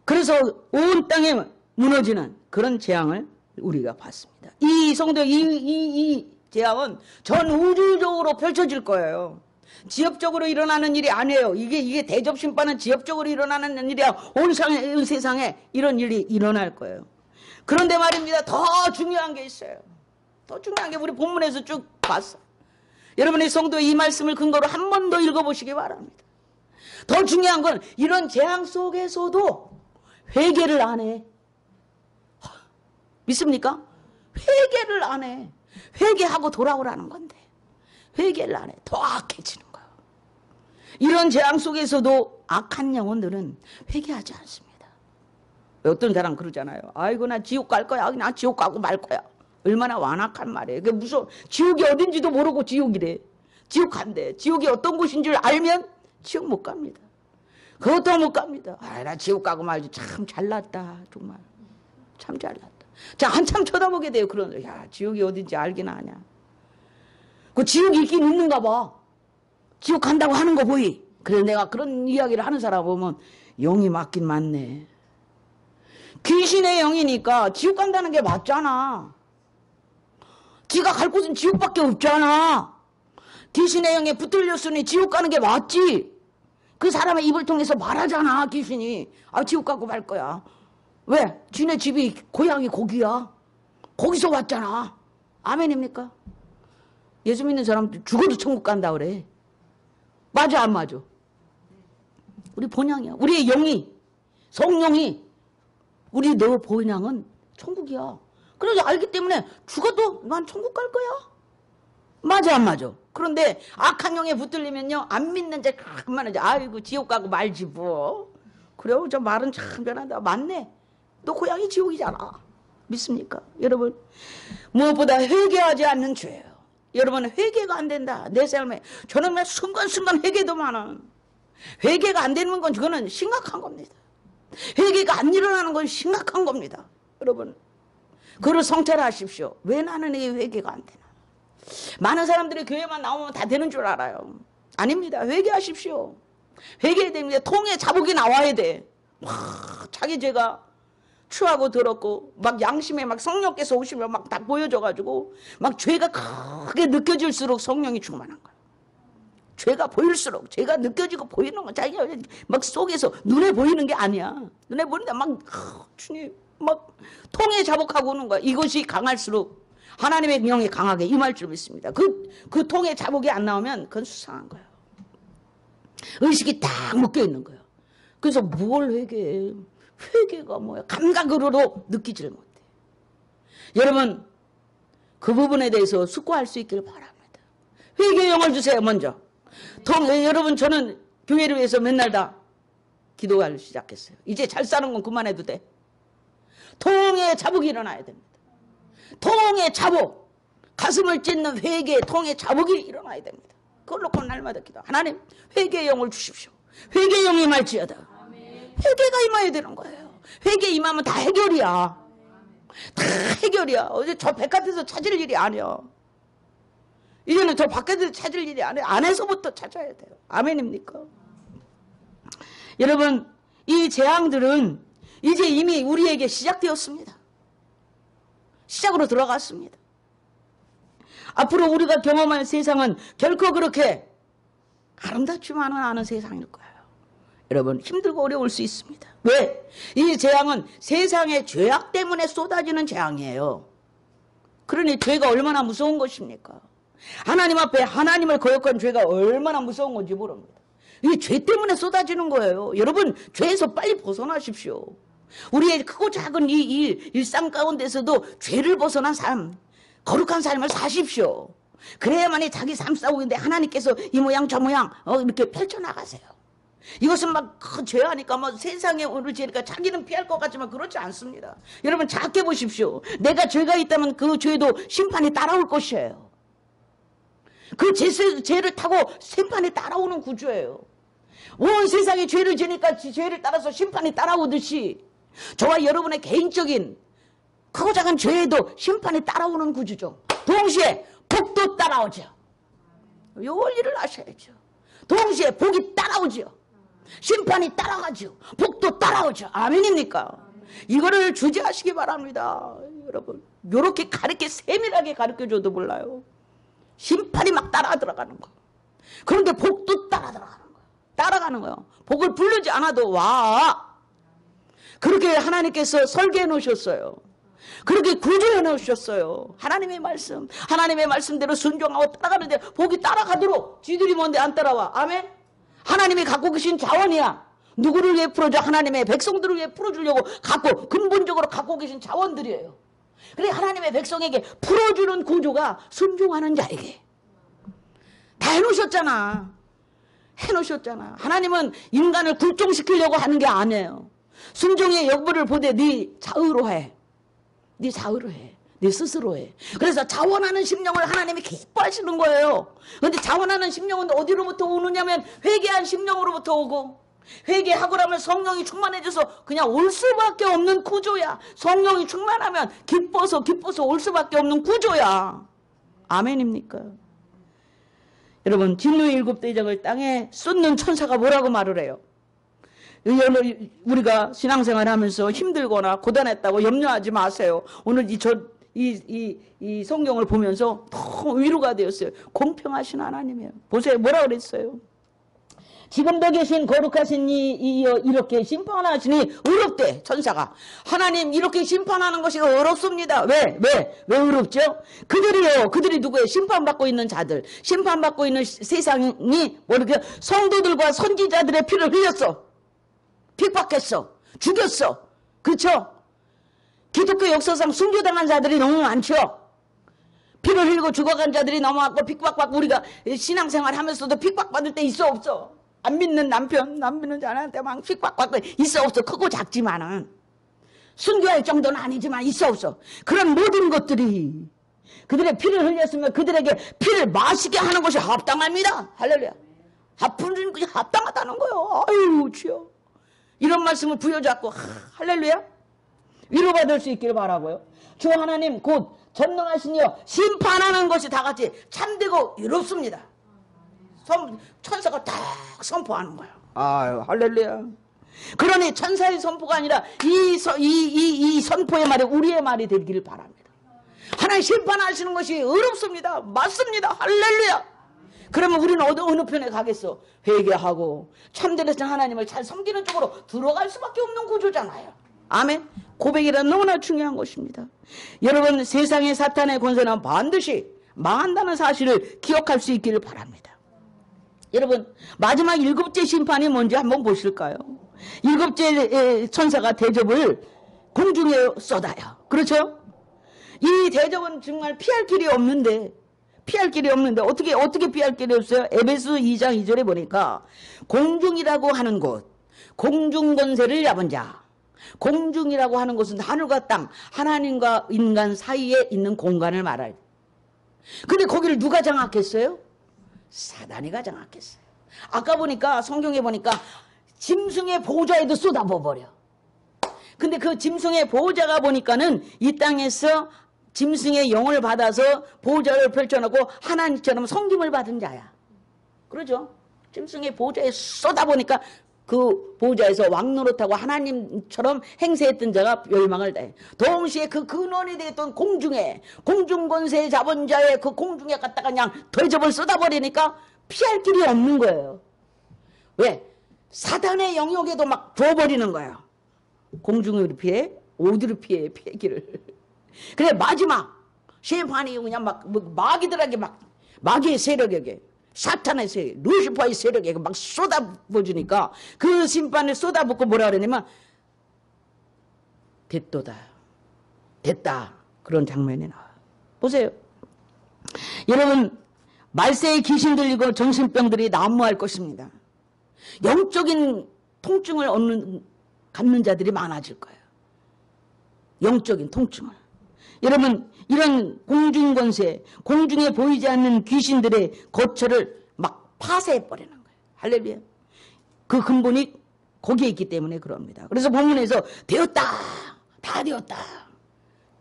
Speaker 1: 그래서 온 땅에 무너지는 그런 재앙을 우리가 봤습니다. 이 성도 이 재앙은 전 우주적으로 펼쳐질 거예요. 지역적으로 일어나는 일이 아니에요. 이게 대접심판은 지역적으로 일어나는 일이야. 온 세상에 이런 일이 일어날 거예요. 그런데 말입니다. 더 중요한 게 있어요. 더 중요한 게 우리 본문에서 쭉 봤어요. 여러분의 성도의 이 말씀을 근거로 한 번 더 읽어보시기 바랍니다. 더 중요한 건 이런 재앙 속에서도 회개를 안 해. 믿습니까? 회개를 안 해. 회개하고 돌아오라는 건데 회개를 안 해. 더 악해지는 거예요. 이런 재앙 속에서도 악한 영혼들은 회개하지 않습니다. 어떤 사람 그러잖아요. 아이고, 나 지옥 갈 거야. 그냥 지옥 가고 말 거야. 얼마나 완악한 말이에요. 그게 무서워. 지옥이 어딘지도 모르고 지옥이래. 지옥 간대. 지옥이 어떤 곳인 줄 알면 지옥 못 갑니다. 그것도 못 갑니다. 나 지옥 가고 말지. 참 잘났다. 정말. 참 잘났다. 자, 한참 쳐다보게 돼요. 그런, 지옥이 어딘지 알긴 아냐. 그 지옥이 있긴 있는가 봐. 지옥 간다고 하는 거 보이. 그래서 내가 그런 이야기를 하는 사람 보면 영이 맞긴 맞네. 귀신의 영이니까 지옥 간다는 게 맞잖아. 지가 갈 곳은 지옥밖에 없잖아. 귀신의 영에 붙들렸으니 지옥 가는 게 맞지. 그 사람의 입을 통해서 말하잖아. 귀신이. 아, 지옥 가고 말 거야. 왜? 지네 집이 고향이 거기야. 거기서 왔잖아. 아멘입니까? 예수 믿는 사람들 죽어도 천국 간다 그래. 맞아 안 맞아? 우리 본향이야. 우리의 영이, 성령이, 우리 너 본향은 천국이야. 그래서 알기 때문에 죽어도 난 천국 갈 거야. 맞아 안 맞아? 그런데 악한 영에 붙들리면요, 안 믿는 자 그만하지. 아이고 지옥 가고 말지 뭐. 그래요, 저 말은 참 변한다. 맞네. 너 고향이 지옥이잖아. 믿습니까? 여러분, 무엇보다 회개하지 않는 죄예요. 여러분, 회개가 안 된다. 내 삶에 저는 순간순간 회개도 많아. 회개가 안 되는 건 그거는 심각한 겁니다. 회개가 안 일어나는 건 심각한 겁니다. 여러분, 그걸 성찰하십시오. 왜 나는 이 회개가 안 되나? 많은 사람들이 교회만 나오면 다 되는 줄 알아요. 아닙니다. 회개하십시오. 회개해야 됩니다. 통에 자복이 나와야 돼. 막 자기 죄가 추하고 더럽고 막 양심에 막 성령께서 오시면 막 다 보여져가지고 막 죄가 크게 느껴질수록 성령이 충만한 거야. 죄가 보일수록 죄가 느껴지고 보이는 건 자기가 막 속에서 눈에 보이는 게 아니야. 눈에 보이는데 막 주님 막 통에 자복하고 오는 거야. 이것이 강할수록 하나님의 명이 강하게 임할 줄 믿습니다. 그 통에 자복이 안 나오면 그건 수상한 거예요. 의식이 딱 묶여 있는 거예요. 그래서 뭘 회개해? 회개가 뭐야? 감각으로도 느끼지를 못해. 여러분, 그 부분에 대해서 숙고할 수 있기를 바랍니다. 회개의 영을 주세요. 먼저. 여러분, 저는 교회를 위해서 맨날 다 기도하기 시작했어요. 이제 잘 사는 건 그만해도 돼. 통의 자복이 일어나야 됩니다. 통의 자복, 가슴을 찢는 회개의 통의 자복이 일어나야 됩니다. 그걸 놓고 날마다 기도. 하나님, 회개의 영을 주십시오. 회개의 영이 임할지어다. 회개가 임해야 되는 거예요. 회개 임하면 다 해결이야. 다 해결이야. 어제 저 바깥에서 찾을 일이 아니야. 이제는 저 바깥에서 찾을 일이 아니야. 안에서부터 찾아야 돼요. 아멘입니까? 여러분, 이 재앙들은 이제 이미 우리에게 시작되었습니다. 시작으로 들어갔습니다. 앞으로 우리가 경험할 세상은 결코 그렇게 아름답지만은 않은 세상일 거예요. 여러분, 힘들고 어려울 수 있습니다. 왜? 이 재앙은 세상의 죄악 때문에 쏟아지는 재앙이에요. 그러니 죄가 얼마나 무서운 것입니까? 하나님 앞에 하나님을 거역한 죄가 얼마나 무서운 건지 모릅니다. 이 죄 때문에 쏟아지는 거예요. 여러분, 죄에서 빨리 벗어나십시오. 우리의 크고 작은 이 일상 가운데서도 죄를 벗어난 삶, 거룩한 삶을 사십시오. 그래야만이 자기 삶 싸우는데 하나님께서 이 모양 저 모양 이렇게 펼쳐나가세요. 이것은 막 죄하니까 뭐 세상에 오르지니까 자기는 피할 것 같지만 그렇지 않습니다. 여러분, 작게 보십시오. 내가 죄가 있다면 그 죄도 심판이 따라올 것이에요. 그 죄를 타고 심판이 따라오는 구조예요. 온 세상에 죄를 지니까 죄를 따라서 심판이 따라오듯이 저와 여러분의 개인적인 크고 작은 죄에도 심판이 따라오는 구조죠. 동시에 복도 따라오죠. 요 원리를 아셔야죠. 동시에 복이 따라오죠. 심판이 따라가죠. 복도 따라오죠. 아멘입니까? 이거를 주제하시기 바랍니다. 여러분, 요렇게 세밀하게 가르쳐줘도 몰라요. 심판이 막 따라 들어가는 거. 그런데 복도 따라 들어가는 거예요. 따라가는 거예요. 복을 부르지 않아도 와. 그렇게 하나님께서 설계해 놓으셨어요. 그렇게 구조해 놓으셨어요. 하나님의 말씀대로 순종하고 따라가는데 복이 따라가도록 지들이 뭔데 안 따라와. 아멘? 하나님이 갖고 계신 자원이야. 누구를 위해 풀어줘? 하나님의 백성들을 위해 풀어주려고 근본적으로 갖고 계신 자원들이에요. 그래, 하나님의 백성에게 풀어주는 구조가 순종하는 자에게 다 해놓으셨잖아. 하나님은 인간을 굴종시키려고 하는 게 아니에요. 순종의 여부를 보되 네 자의로 해. 네 스스로 해. 그래서 자원하는 심령을 하나님이 기뻐하시는 거예요. 그런데 자원하는 심령은 어디로부터 오느냐면 회개한 심령으로부터 오고, 회개하고 나면 성령이 충만해져서 그냥 올 수밖에 없는 구조야. 성령이 충만하면 기뻐서 올 수밖에 없는 구조야. 아멘입니까? 여러분, 진노의 7대장을 땅에 쏟는 천사가 뭐라고 말을 해요? 우리가 신앙생활 하면서 힘들거나 고단했다고 염려하지 마세요. 오늘 이 성경을 보면서 너무 위로가 되었어요. 공평하신 하나님이에요. 보세요. 뭐라 그랬어요? 지금도 계신 거룩하신 이렇게 심판하시니 의롭대. 천사가 하나님 이렇게 심판하는 것이 어렵습니다. 왜 어렵죠? 그들이 누구예요? 심판받고 있는 자들, 심판받고 있는 세상이 모르게 성도들과 선지자들의 피를 흘렸어, 핍박했어, 죽였어. 그렇죠? 기독교 역사상 순교당한 자들이 너무 많죠. 피를 흘리고 죽어간 자들이 너무 많고 핍박받고, 우리가 신앙생활 하면서도 핍박받을 때 있어 없어? 안 믿는 남편, 안 믿는 자한테 막 핍박받고 있어 없어? 크고 작지만은 순교할 정도는 아니지만 있어 없어? 그런 모든 것들이 그들의 피를 흘렸으면 그들에게 피를 마시게 하는 것이 합당합니다. 할렐루야. 합분은 그냥 합당하다는 거예요. 아유 주여, 이런 말씀을 부여잡고 할렐루야, 위로받을 수 있기를 바라고요. 주 하나님 곧 전능하신 이여 심판하는 것이 다 같이 참되고 의롭습니다. 천사가 딱 선포하는 거예요. 아유 할렐루야. 그러니 천사의 선포가 아니라 이 선포의 말이 우리의 말이 되기를 바랍니다. 하나님 심판하시는 것이 의롭습니다. 맞습니다. 할렐루야. 그러면 우리는 어느 편에 가겠어? 회개하고 참되는 하나님을 잘 섬기는 쪽으로 들어갈 수밖에 없는 구조잖아요. 아멘. 고백이란 너무나 중요한 것입니다. 여러분, 세상의 사탄의 권세는 반드시 망한다는 사실을 기억할 수 있기를 바랍니다. 여러분, 마지막 7째 심판이 뭔지 한번 보실까요? 7째 천사가 대접을 공중에 쏟아요. 그렇죠? 이 대접은 정말 피할 길이 없는데 어떻게 피할 길이 없어요? 에베소 2장 2절에 보니까 공중이라고 하는 곳, 공중 권세를 잡은 자. 공중이라고 하는 것은 하늘과 땅, 하나님과 인간 사이에 있는 공간을 말할. 근데 거기를 누가 장악했어요? 사단이가 장악했어요. 아까 보니까 성경에 보니까 짐승의 보호자에도 쏟아부어버려. 근데 그 짐승의 보호자가 보니까는 이 땅에서 짐승의 영을 받아서 보호자를 펼쳐놓고 하나님처럼 섬김을 받은 자야. 그러죠? 짐승의 보호자에 쏟아보니까 그 보호자에서 왕노릇하고 하나님처럼 행세했던 자가 멸망을 당해. 동시에 그 근원이 되었던 공중권세에 잡은 자의 그 공중에 갖다가 그냥 대접을 쏟아버리니까 피할 길이 없는 거예요. 왜? 사단의 영역에도 막 줘버리는 거예요. 공중을 피해, 어디를 피해, 피하기를. 그래, 마지막 심판이 그냥 막 마귀들에게 막, 마귀의 세력에게, 사탄의 세력, 루시퍼의 세력에게 막 쏟아부어주니까 그 심판을 쏟아붓고 뭐라 그러냐면 됐다, 그런 장면이 나와요. 보세요. 여러분, 말세에 귀신 들리고 정신병들이 난무할 것입니다. 영적인 통증을 갖는 자들이 많아질 거예요. 영적인 통증을. 여러분, 이런 공중권세, 공중에 보이지 않는 귀신들의 거처를 막 파쇄해버리는 거예요. 할렐루야. 그 근본이 거기에 있기 때문에 그럽니다. 그래서 본문에서 되었다, 다 되었다,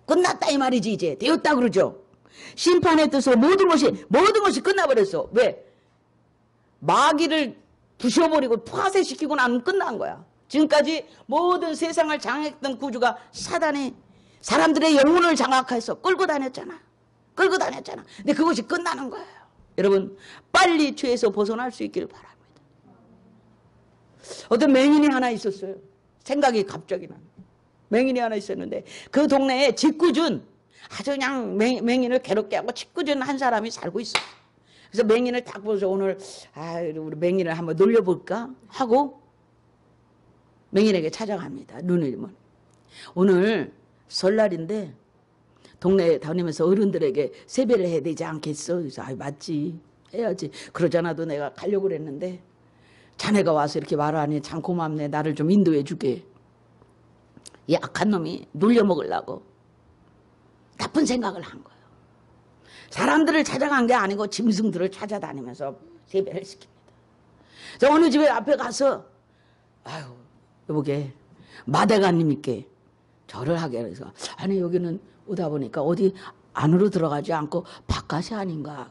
Speaker 1: 끝났다 이 말이지. 이제 되었다 그러죠. 심판의 뜻으로 모든 것이 끝나버렸어. 왜? 마귀를 부셔버리고 파쇄시키고 나면 끝난 거야. 지금까지 모든 세상을 장악했던 구주가 사단이 사람들의 영혼을 장악해서 끌고 다녔잖아. 근데 그것이 끝나는 거예요. 여러분, 빨리 죄에서 벗어날 수 있기를 바랍니다. 어떤 맹인이 하나 있었어요. 생각이 갑자기 나는. 맹인이 하나 있었는데 그 동네에 짓궂은, 아주 그냥 맹인을 괴롭게 하고 짓궂은 한 사람이 살고 있었어요. 그래서 맹인을 딱 보면서 오늘 우리 맹인을 한번 놀려볼까 하고 맹인에게 찾아갑니다. 눈이면 오늘 설날인데 동네에 다니면서 어른들에게 세배를 해야 되지 않겠어? 그래서 맞지, 해야지. 그러잖아도 내가 가려고 그랬는데 자네가 와서 이렇게 말하니 참 고맙네. 나를 좀 인도해 주게. 이 악한 놈이 놀려먹으려고 나쁜 생각을 한 거예요. 사람들을 찾아간 게 아니고 짐승들을 찾아다니면서 세배를 시킵니다. 그래서 어느 집에 앞에 가서 아유 여보게 마대가님께 절을 하게 해서 아니 여기는 오다 보니까 어디 안으로 들어가지 않고 바깥이 아닌가.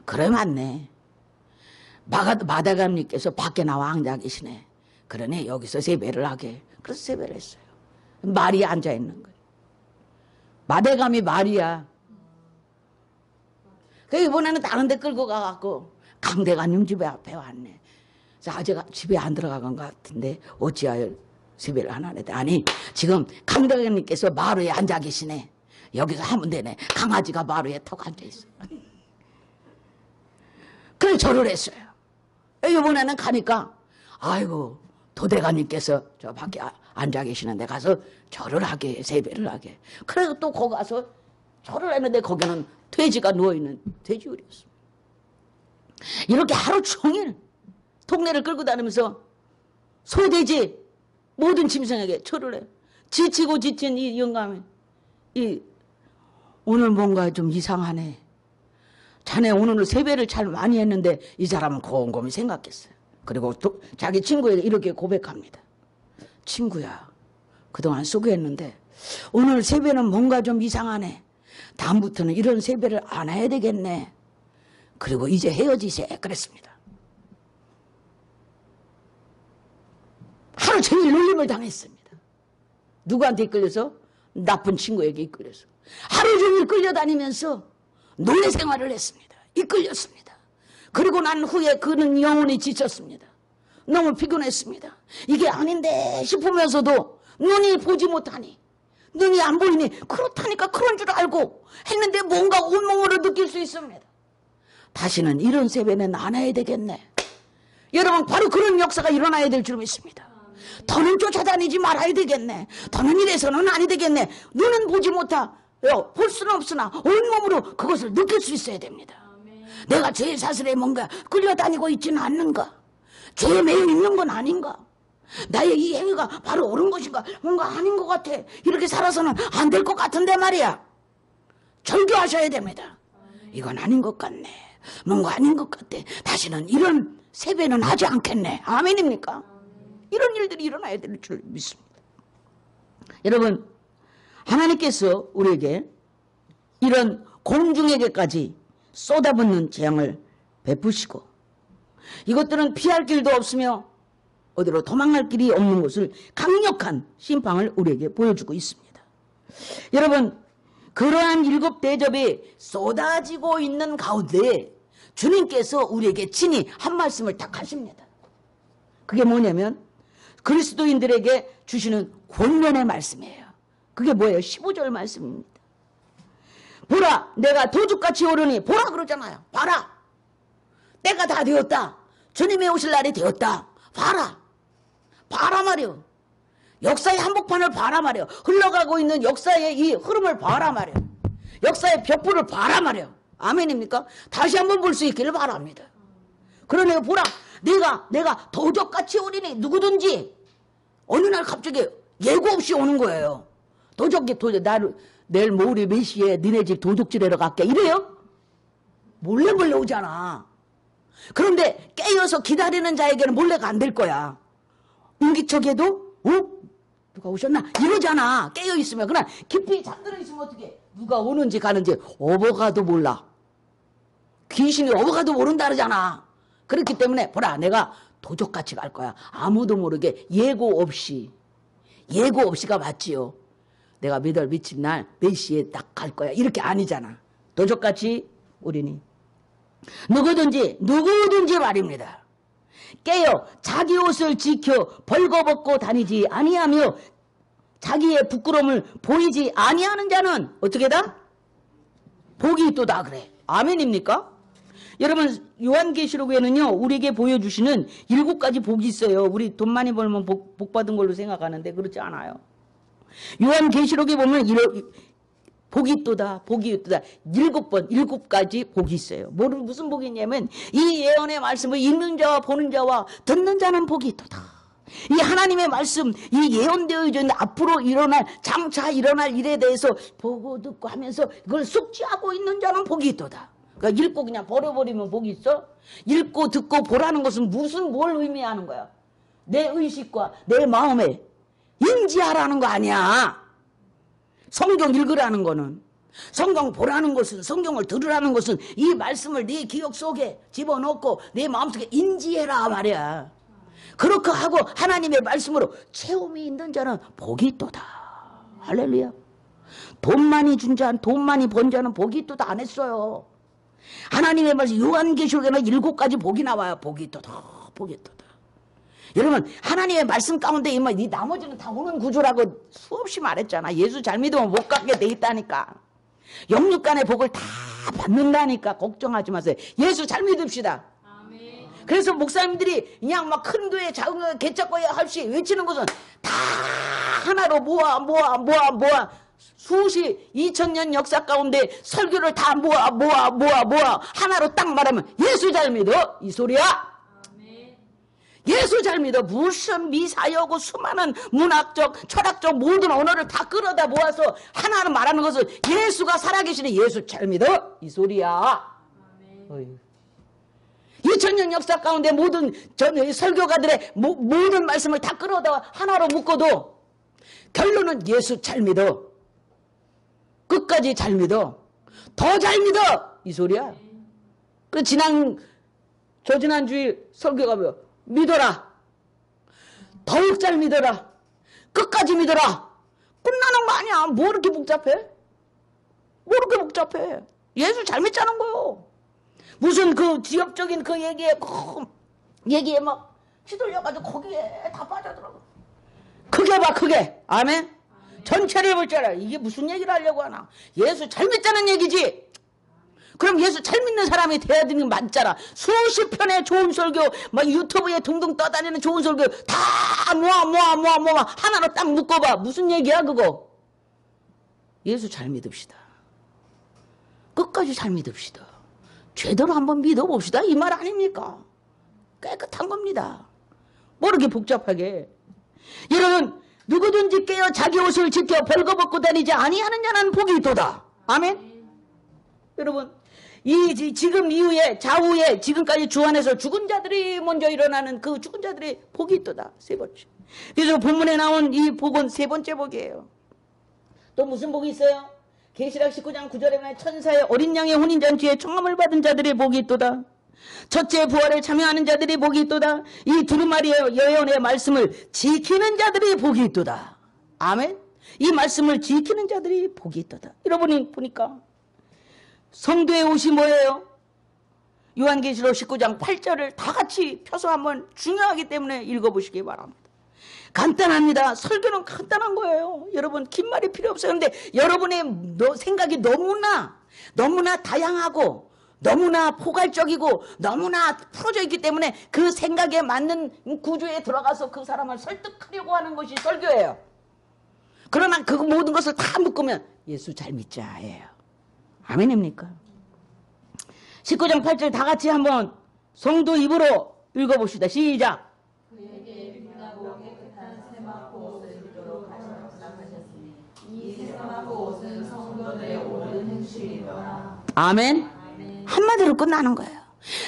Speaker 1: 그래 맞네. 마대감님께서 밖에 나와 앉아 계시네. 그러니 여기서 세배를 하게. 그래서 세배를 했어요. 말이 앉아 있는 거예요. 마대감이 말이야. 그 이번에는 다른 데 끌고 가갖고 강대감님 집에 앞에 왔네. 아직 집에 안 들어간 것 같은데 어찌하여 세배를 안 하네. 아니 지금 감독님께서 마루에 앉아 계시네. 여기서 하면 되네. 강아지가 마루에 턱 앉아 있어. 그래서 절을 했어요. 이번에는 가니까 아이고 도대가님께서 저 밖에 앉아 계시는데 가서 절을 하게, 세배를 하게. 그래서 또 거기 가서 절을 했는데 거기는 돼지가 누워있는 돼지우리였습니다. 이렇게 하루 종일 동네를 끌고 다니면서 소돼지 모든 짐승에게 절을 해. 지치고 지친 이 영감이 오늘 뭔가 좀 이상하네. 자네 오늘 세배를 잘 많이 했는데 이 사람은 곰곰이 생각했어요. 그리고 또 자기 친구에게 이렇게 고백합니다. 친구야, 그동안 수고했는데 오늘 세배는 뭔가 좀 이상하네. 다음부터는 이런 세배를 안 해야 되겠네. 그리고 이제 헤어지세. 그랬습니다. 하루 종일 놀림을 당했습니다. 누구한테 이끌려서? 나쁜 친구에게 이끌려서. 하루 종일 끌려다니면서 노예 생활을 했습니다. 이끌렸습니다. 그리고 난 후에 그는 영혼이 지쳤습니다. 너무 피곤했습니다. 이게 아닌데 싶으면서도 눈이 보지 못하니, 눈이 안 보이니 그렇다니까 그런 줄 알고 했는데 뭔가 온몸으로 느낄 수 있습니다. 다시는 이런 세배는 안 해야 되겠네. 여러분 바로 그런 역사가 일어나야 될 줄 믿습니다. 더는 쫓아다니지 말아야 되겠네. 더는 이래서는 아니 되겠네. 눈은 보지 못하요. 볼 수는 없으나 온몸으로 그것을 느낄 수 있어야 됩니다. 내가 죄의 사슬에 뭔가 끌려다니고 있지는 않는가? 죄에 매여 있는 건 아닌가? 나의 이 행위가 바로 옳은 것인가? 뭔가 아닌 것 같아. 이렇게 살아서는 안 될 것 같은데 말이야. 절교하셔야 됩니다. 이건 아닌 것 같네. 뭔가 아닌 것 같아. 다시는 이런 세배는 하지 않겠네. 아멘입니까? 이런 일들이 일어나야 될 줄 믿습니다. 여러분, 하나님께서 우리에게 이런 공중에게까지 쏟아붓는 재앙을 베푸시고 이것들은 피할 길도 없으며 어디로 도망갈 길이 없는 것을 강력한 심판을 우리에게 보여주고 있습니다. 여러분, 그러한 일곱 대접이 쏟아지고 있는 가운데 주님께서 우리에게 친히 한 말씀을 딱 하십니다. 그게 뭐냐면 그리스도인들에게 주시는 권면의 말씀이에요. 그게 뭐예요? 15절 말씀입니다. 보라, 내가 도둑같이 오르니, 보라 그러잖아요. 봐라, 때가 다 되었다. 주님의 오실 날이 되었다. 봐라, 봐라 말이요. 역사의 한복판을 봐라 말이요. 흘러가고 있는 역사의 이 흐름을 봐라 말이요. 역사의 벽부를 봐라 말이요. 아멘입니까? 다시 한번 볼 수 있기를 바랍니다. 그러네요. 보라, 내가 도적같이 오리니. 누구든지 어느 날 갑자기 예고 없이 오는 거예요. 도적이 내일 모레 몇 시에 니네 집 도둑질하러 갈게 이래요? 몰래 오잖아. 그런데 깨어서 기다리는 자에게는 몰래가 안 될 거야. 인기척에도 누가 오셨나 이러잖아. 깨어있으면. 그러나 깊이 잠들어 있으면 어떻게 누가 오는지 가는지 어버가도 몰라. 귀신이 어버가도 모른다 그러잖아. 그렇기 때문에 보라, 내가 도적같이 갈 거야. 아무도 모르게 예고 없이가 맞지요. 내가 몇 월 며칠 날 몇 시에 딱 갈 거야 이렇게 아니잖아. 도적같이 오리니. 누구든지 말입니다. 깨어 자기 옷을 지켜 벌거벗고 다니지 아니하며 자기의 부끄러움을 보이지 아니하는 자는 어떻게다? 복이 있도다 그래. 아멘입니까? 여러분, 요한계시록에는요 우리에게 보여주시는 7가지 복이 있어요. 우리 돈 많이 벌면 복 받은 걸로 생각하는데 그렇지 않아요. 요한계시록에 보면 복이 있도다 7가지 복이 있어요. 무슨 복이 있냐면 이 예언의 말씀을 읽는 자와 보는 자와 듣는 자는 복이 있도다. 이 하나님의 말씀, 이 예언되어 있는 앞으로 장차 일어날 일에 대해서 보고 듣고 하면서 그걸 숙지하고 있는 자는 복이 있도다. 그러니까 읽고 그냥 버려버리면 복이 있어? 읽고 듣고 보라는 것은 뭘 의미하는 거야? 내 의식과 내 마음에 인지하라는 거 아니야. 성경 읽으라는 거는, 성경 보라는 것은, 성경을 들으라는 것은 이 말씀을 네 기억 속에 집어넣고 내 마음속에 인지해라 말이야. 그렇게 하고 하나님의 말씀으로 체험이 있는 자는 복이 있도다. 할렐루야. 돈 많이 준 자, 돈 많이 번 자는 복이 있도다 안 했어요. 하나님의 말씀 요한계시록에는 7가지 복이 나와요. 복이 있도다. 복이 있도다. 여러분 하나님의 말씀 가운데 이 나머지는 다 오는 구조라고 수없이 말했잖아. 예수 잘 믿으면 못 갖게 돼 있다니까. 영육간의 복을 다 받는다니까. 걱정하지 마세요. 예수 잘 믿읍시다.
Speaker 2: 아멘.
Speaker 1: 그래서 목사님들이 그냥 막 큰 교회 작은 교회 개척교회 할시 외치는 것은 다 하나로 모아 수시 2000년 역사 가운데 설교를 다 모아 하나로 딱 말하면 예수 잘 믿어 이 소리야. 예수 잘 믿어. 무슨 미사여고 수많은 문학적 철학적 모든 언어를 다 끌어다 모아서 하나로 말하는 것은 예수가 살아계시니 예수 잘 믿어 이 소리야. 2000년 역사 가운데 모든 설교가들의 모든 말씀을 다 끌어다 하나로 묶어도 결론은 예수 잘 믿어. 끝까지 잘 믿어. 더 잘 믿어 이 소리야. 그 지난 주일 설교가 뭐야? 믿어라. 더욱 잘 믿어라. 끝까지 믿어라. 끝나는 거 아니야. 뭐 이렇게 복잡해? 뭐 이렇게 복잡해? 예수 잘 믿자는 거요. 무슨 그 지역적인 그 얘기에 막 휘둘려가지고 거기에 다 빠져들어. 크게 봐, 크게. 아멘? 전체를 볼 줄 알아. 이게 무슨 얘기를 하려고 하나? 예수 잘 믿자는 얘기지. 그럼 예수 잘 믿는 사람이 돼야 되는 게 맞잖아. 수십 편의 좋은 설교, 막 유튜브에 둥둥 떠다니는 좋은 설교 다 모아 하나로 딱 묶어봐. 무슨 얘기야 그거? 예수 잘 믿읍시다. 끝까지 잘 믿읍시다. 제대로 한번 믿어봅시다. 이 말 아닙니까? 깨끗한 겁니다. 뭐 이렇게 복잡하게. 여러분 누구든지 깨어 자기 옷을 지켜 벌거벗고 다니지 아니하는 자는 복이 있도다. 아멘? 여러분 지금 이후에 좌우에 지금까지 주 안에서 죽은 자들이 먼저 일어나는 그 죽은 자들이 복이 있도다. 세 번째. 그래서 본문에 나온 이 복은 세 번째 복이에요. 또 무슨 복이 있어요? 계시락 19장 9절에 보면 천사의 어린 양의 혼인잔치에 청함을 받은 자들의 복이 있도다. 첫째 부활에 참여하는 자들이 복이 있도다. 이 두루마리의 예언의 말씀을 지키는 자들이 복이 있도다. 아멘. 이 말씀을 지키는 자들이 복이 있도다. 여러분이 보니까 성도의 옷이 뭐예요? 요한계시록 19장 8절을 다 같이 펴서 한번 중요하기 때문에 읽어보시기 바랍니다. 간단합니다. 설교는 간단한 거예요. 여러분 긴 말이 필요 없어요. 그런데 여러분의 생각이 너무나 다양하고 너무나 포괄적이고 너무나 풀어져 있기 때문에 그 생각에 맞는 구조에 들어가서 그 사람을 설득하려고 하는 것이 설교예요. 그러나 그 모든 것을 다 묶으면 예수 잘 믿자예요. 아멘입니까? 19장 8절 다 같이 한번 성도 입으로 읽어봅시다. 시작.
Speaker 2: 그에게 빛나고 깨끗한 세마포 옷을 입도록 하셨으니 이 세마포 옷은 성도들의 옳은 행실이더라.
Speaker 1: 아멘. 한마디로 끝나는 거예요.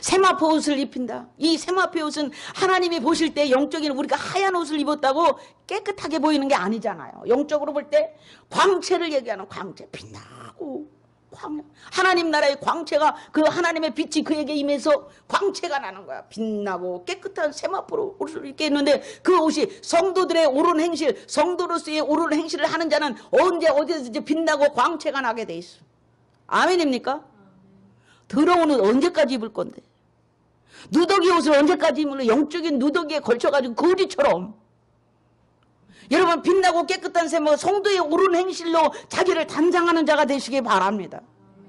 Speaker 1: 세마포 옷을 입힌다. 이 세마포 옷은 하나님이 보실 때 영적인 우리가 하얀 옷을 입었다고 깨끗하게 보이는 게 아니잖아요. 영적으로 볼 때 광채를 얘기하는 광채. 빛나고 하나님 나라의 광채가 그 하나님의 빛이 그에게 임해서 광채가 나는 거야. 빛나고 깨끗한 세마포로 옷을 입게 했는데 그 옷이 성도들의 옳은 행실, 성도로서의 옳은 행실을 하는 자는 언제 어디든지 빛나고 광채가 나게 돼 있어. 아멘입니까? 더러운 옷 언제까지 입을 건데? 누더기 옷을 언제까지 입을래? 영적인 누더기에 걸쳐가지고 거지처럼. 여러분 빛나고 깨끗한 세모 성도의 옳은 행실로 자기를 단장하는 자가 되시기 바랍니다.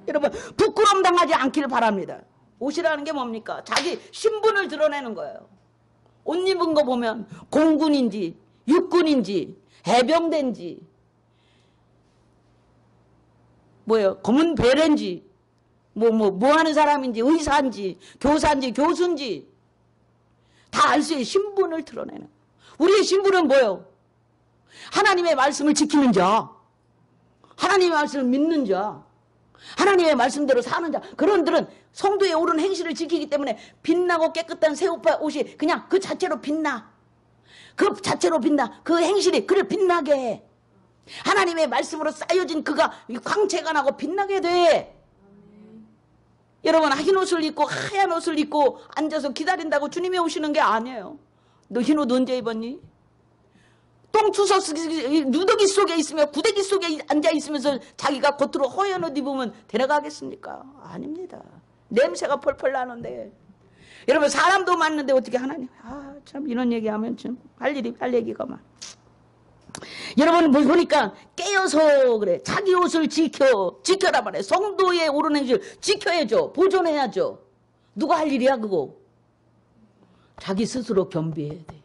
Speaker 1: 여러분 부끄러움 당하지 않기를 바랍니다. 옷이라는 게 뭡니까? 자기 신분을 드러내는 거예요. 옷 입은 거 보면 공군인지 육군인지 해병대인지 뭐예요? 검은 베레인지 뭐 하는 사람인지 의사인지 교사인지 교수인지 다 알 수 있는 신분을 드러내는. 우리의 신분은 뭐예요? 하나님의 말씀을 지키는 자, 하나님의 말씀을 믿는 자, 하나님의 말씀대로 사는 자. 그런들은 성도의 옳은 행실을 지키기 때문에 빛나고 깨끗한 새 옷이 그냥 그 자체로 빛나. 그 자체로 빛나. 그 행실이 그를 빛나게 해. 하나님의 말씀으로 쌓여진 그가 광채가 나고 빛나게 돼. 여러분 흰 옷을 입고 하얀 옷을 입고 앉아서 기다린다고 주님이 오시는 게 아니에요. 너 흰 옷 언제 입었니? 똥투석 누더기 속에 있으며 구데기 속에 앉아있으면서 자기가 겉으로 허연 옷 입으면 데려가겠습니까? 아닙니다. 냄새가 펄펄 나는데 여러분 사람도 많는데 어떻게 하나님, 참 이런 얘기하면 좀 할 일이 할 얘기가만. 여러분 보니까 깨어서 그래. 자기 옷을 지켜라 말해. 성도의 옳은 행실 지켜야죠. 보존해야죠. 누가 할 일이야 그거. 자기 스스로 겸비해야 돼.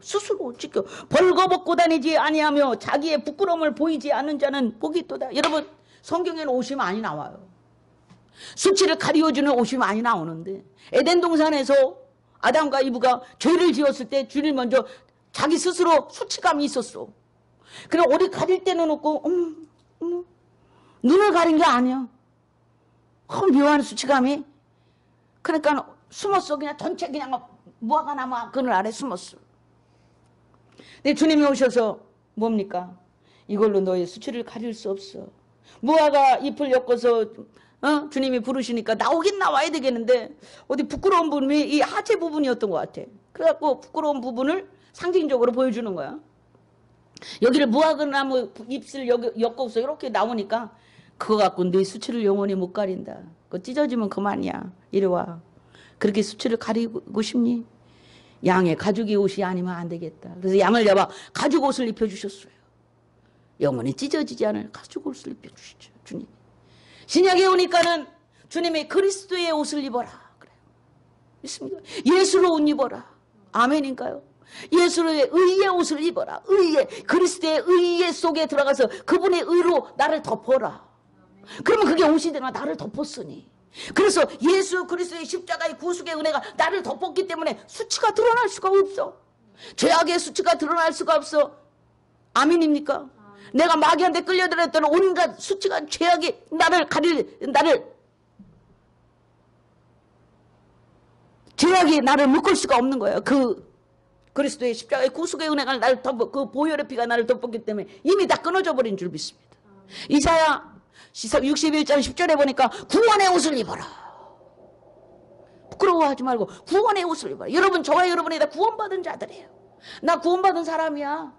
Speaker 1: 스스로 지켜. 벌거벗고 다니지 아니하며 자기의 부끄러움을 보이지 않는 자는 복이 있도다. 여러분 성경에는 옷이 많이 나와요. 수치를 가리워주는 옷이 많이 나오는데 에덴 동산에서 아담과 이브가 죄를 지었을 때 주님 먼저 자기 스스로 수치감이 있었어. 그래 옷을 가릴 때는 없고 눈을 가린 게 아니야. 묘한 수치감이. 그러니까 숨었어. 그냥 전체 그냥 무화과 나무 그늘 아래 숨었어. 근데 주님이 오셔서 뭡니까? 이걸로 너의 수치를 가릴 수 없어. 무화과 잎을 엮어서 주님이 부르시니까 나오긴 나와야 되겠는데 어디 부끄러운 부분이 이 하체 부분이었던 것 같아. 그래갖고 부끄러운 부분을 상징적으로 보여주는 거야. 여기를 무화과나무 잎을 엮어서 이렇게 나오니까 그거 갖고 네 수치를 영원히 못 가린다. 그거 찢어지면 그만이야. 이리 와. 그렇게 수치를 가리고 싶니? 양의 가죽이 옷이 아니면 안 되겠다. 그래서 양을 잡아 가죽 옷을 입혀주셨어요. 영원히 찢어지지 않을 가죽 옷을 입혀주시죠. 주님. 신약에 오니까는 주님의 그리스도의 옷을 입어라. 그래요. 믿습니까? 예수로 옷 입어라. 아멘인가요? 예수의 의의 옷을 입어라. 의의, 그리스도의 의의 속에 들어가서 그분의 의로 나를 덮어라. 그러면 그게 옷이 되나 나를 덮었으니. 그래서 예수 그리스도의 십자가의 구속의 은혜가 나를 덮었기 때문에 수치가 드러날 수가 없어. 죄악의 수치가 드러날 수가 없어. 아멘입니까? 내가 마귀한테 끌려들었던 온갖 수치가 죄악이 죄악이 나를 묶을 수가 없는 거예요. 그 그리스도의 십자가의 구속의 은혜가 나를 그 보혈의 피가 나를 덮었기 때문에 이미 다 끊어져 버린 줄 믿습니다. 이사야 61장 10절에 보니까 구원의 옷을 입어라. 부끄러워하지 말고 구원의 옷을 입어라. 여러분, 저와 여러분이 다 구원받은 자들이에요. 나 구원받은 사람이야.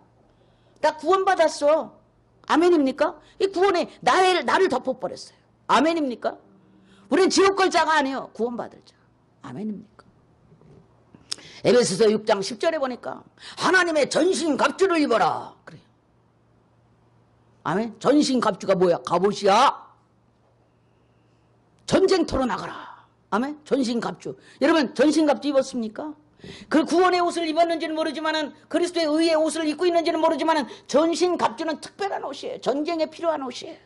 Speaker 1: 나 구원받았어. 아멘입니까? 이 구원에 나를 덮어버렸어요. 아멘입니까? 우리는 지옥 갈 자가 아니에요. 구원받을 자. 아멘입니까? 에베소서 6장 10절에 보니까 하나님의 전신갑주를 입어라. 그래요. 아멘. 전신갑주가 뭐야? 갑옷이야. 전쟁터로 나가라. 아멘. 전신갑주. 여러분 전신갑주 입었습니까? 그 구원의 옷을 입었는지는 모르지만은 그리스도의 의의 옷을 입고 있는지는 모르지만은 전신갑주는 특별한 옷이에요. 전쟁에 필요한 옷이에요.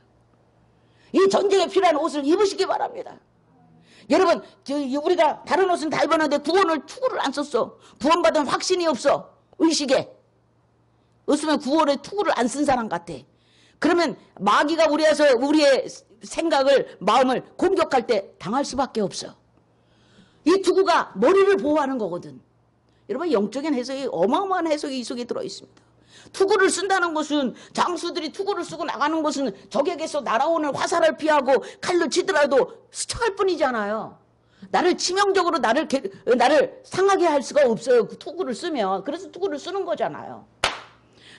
Speaker 1: 이 전쟁에 필요한 옷을 입으시기 바랍니다. 여러분, 우리가 다른 옷은 다 입었는데 구원을 투구를 안 썼어. 구원받은 확신이 없어. 의식에. 없으면 구원의 투구를 안 쓴 사람 같아. 그러면 마귀가 우리의 생각을, 마음을 공격할 때 당할 수밖에 없어. 이 투구가 머리를 보호하는 거거든. 여러분, 영적인 해석이 어마어마한 해석이 이 속에 들어있습니다. 투구를 쓴다는 것은, 장수들이 투구를 쓰고 나가는 것은 적에게서 날아오는 화살을 피하고 칼로 치더라도 스쳐갈 뿐이잖아요. 나를 치명적으로 나를 상하게 할 수가 없어요. 그 투구를 쓰면. 그래서 투구를 쓰는 거잖아요.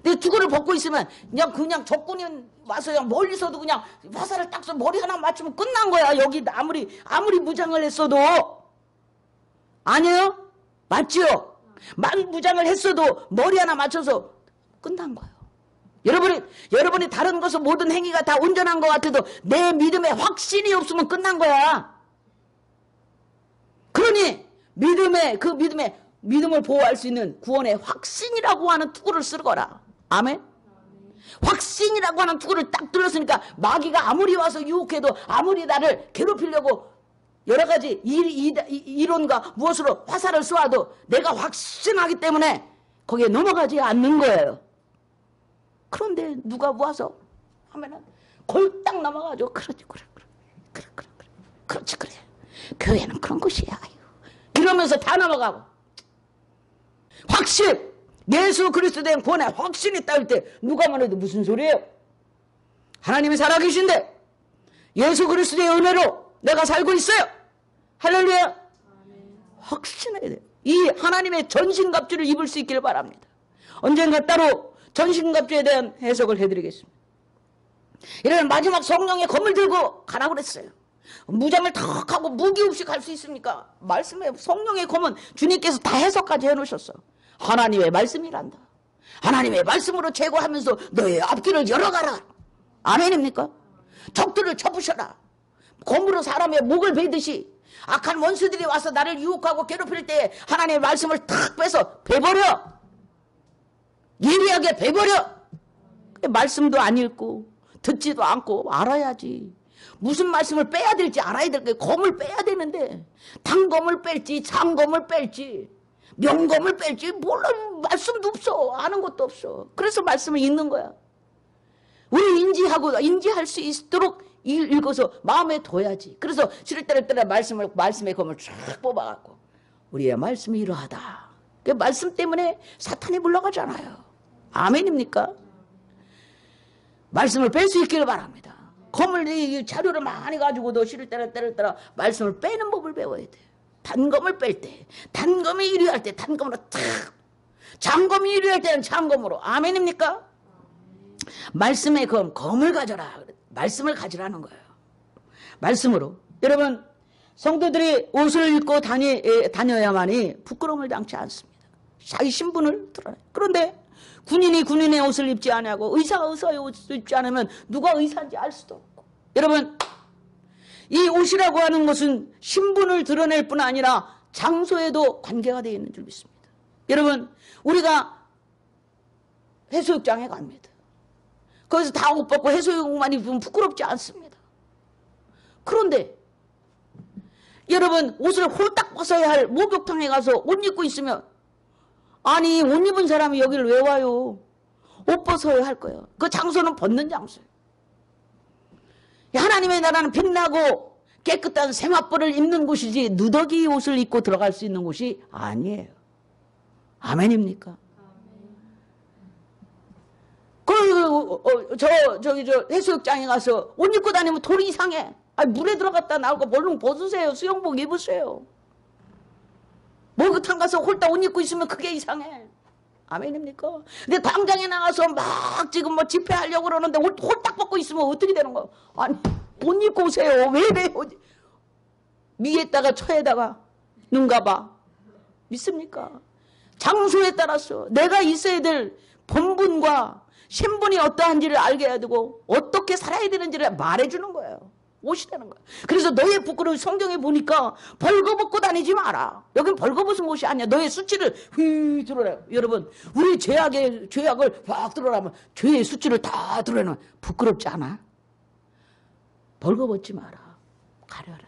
Speaker 1: 근데 투구를 벗고 있으면 그냥 적군이 와서 그냥 멀리서도 그냥 화살을 딱 써 머리 하나 맞추면 끝난 거야. 여기 아무리 무장을 했어도. 아니에요? 맞지요? 무장을 했어도 머리 하나 맞춰서 끝난 거예요. 여러분이 다른 것은 모든 행위가 다 온전한 것 같아도 내 믿음에 확신이 없으면 끝난 거야. 그러니 믿음을 보호할 수 있는 구원의 확신이라고 하는 투구를 쓰거라. 아멘? 확신이라고 하는 투구를 딱 들었으니까 마귀가 아무리 와서 유혹해도 아무리 나를 괴롭히려고 여러 가지 이론과 무엇으로 화살을 쏘아도 내가 확신하기 때문에 거기에 넘어가지 않는 거예요. 그런데 누가 와서 하면은 골딱 넘어가죠. 그렇지, 그래. 교회는 그런 곳이야. 이러면서 다 넘어가고. 확신! 예수 그리스도에 대한 구원의 확신이 있다 때 누가 말해도 무슨 소리예요? 하나님이 살아계신데 예수 그리스도의 은혜로 내가 살고 있어요. 할렐루야. 확신해야 돼요. 이 하나님의 전신갑주를 입을 수 있기를 바랍니다. 언젠가 따로 전신갑주에 대한 해석을 해드리겠습니다. 이러면 마지막 성령의 검을 들고 가라고 그랬어요. 무장을 턱 하고 무기 없이 갈 수 있습니까? 말씀에 성령의 검은 주님께서 다 해석까지 해놓으셨어. 하나님의 말씀이란다. 하나님의 말씀으로 제거하면서 너의 앞길을 열어가라. 아멘입니까? 적들을 쳐부셔라. 검으로 사람의 목을 베듯이 악한 원수들이 와서 나를 유혹하고 괴롭힐 때 하나님의 말씀을 탁 빼서 베버려. 예리하게 베버려. 말씀도 안 읽고 듣지도 않고 알아야지. 무슨 말씀을 빼야 될지 알아야 될 거예요. 검을 빼야 되는데 단검을 뺄지 장검을 뺄지 명검을 뺄지 몰라. 말씀도 없어. 아는 것도 없어. 그래서 말씀을 읽는 거야. 우리 인지할 수 있도록 읽어서 마음에 둬야지. 그래서 시를때를 말씀의 검을 쫙 뽑아갖고 우리의 말씀이 이러하다. 그 말씀 때문에 사탄이 물러가잖아요. 아멘입니까? 말씀을 뺄 수 있기를 바랍니다. 검을 이 자료를 많이 가지고도 시를때를 말씀을 빼는 법을 배워야 돼. 단검을 뺄 때, 단검이 유리할 때 단검으로 탁, 장검이 유리할 때는 장검으로. 아멘입니까? 말씀의 검을 가져라. 말씀을 가지라는 거예요. 말씀으로. 여러분, 성도들이 옷을 입고 다녀야만이 부끄러움을 당치 않습니다. 자기 신분을 드러내. 그런데 군인이 군인의 옷을 입지 않냐고, 의사가 의사의 옷을 입지 않으면 누가 의사인지 알 수도 없고. 여러분, 이 옷이라고 하는 것은 신분을 드러낼 뿐 아니라 장소에도 관계가 되어 있는 줄 믿습니다. 여러분, 우리가 해수욕장에 갑니다. 거기서 다 옷 벗고 해수욕만 입으면 부끄럽지 않습니다. 그런데 여러분, 옷을 홀딱 벗어야 할 목욕탕에 가서 옷 입고 있으면, 아니 옷 입은 사람이 여기를 왜 와요? 옷 벗어야 할 거예요. 그 장소는 벗는 장소예요. 하나님의 나라는 빛나고 깨끗한 세마포를 입는 곳이지 누더기 옷을 입고 들어갈 수 있는 곳이 아니에요. 아멘입니까? 저 해수욕장에 가서 옷 입고 다니면 돌이 이상해. 아니, 물에 들어갔다 나오고 얼른 벗으세요. 수영복 입으세요. 목욕탕 가서 홀딱 옷 입고 있으면 그게 이상해. 아멘입니까? 근데 광장에 나가서 막 지금 뭐 집회하려고 그러는데 홀딱 벗고 있으면 어떻게 되는 거야? 아니, 옷 입고 오세요. 왜 위에다가 처에다가 눈가 봐. 믿습니까? 장소에 따라서 내가 있어야 될 본분과 신분이 어떠한지를 알게 해야 되고 어떻게 살아야 되는지를 말해주는 거예요. 옷이라는 거예요. 그래서 너의 부끄러운 성경에 보니까 벌거벗고 다니지 마라. 여긴 벌거벗은 옷이 아니야. 너의 수치를 휘 드러내. 여러분, 우리 죄악을 확 드러내면 죄의 수치를 다 드러내면 부끄럽지 않아? 벌거벗지 마라. 가려라.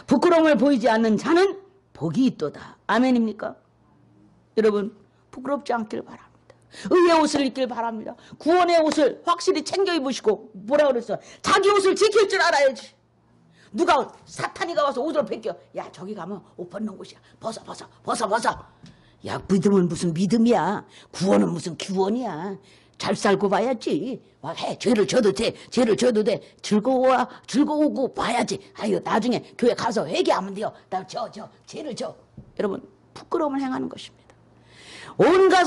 Speaker 1: 부끄러움을 보이지 않는 자는 복이 있도다. 아멘입니까? 여러분, 부끄럽지 않길 바랍니다. 의의 옷을 입길 바랍니다. 구원의 옷을 확실히 챙겨 입으시고, 뭐라 그랬어? 자기 옷을 지킬 줄 알아야지. 누가 사탄이가 와서 옷을 벗겨. 야, 저기 가면 옷 벗는 곳이야. 벗어. 야, 믿음은 무슨 믿음이야. 구원은 무슨 구원이야. 잘 살고 봐야지. 와, 해. 죄를 져도 돼. 즐거우고 봐야지. 아유, 나중에 교회 가서 회개하면 돼요. 나 죄를 져. 여러분, 부끄러움을 행하는 것입니다. 온갖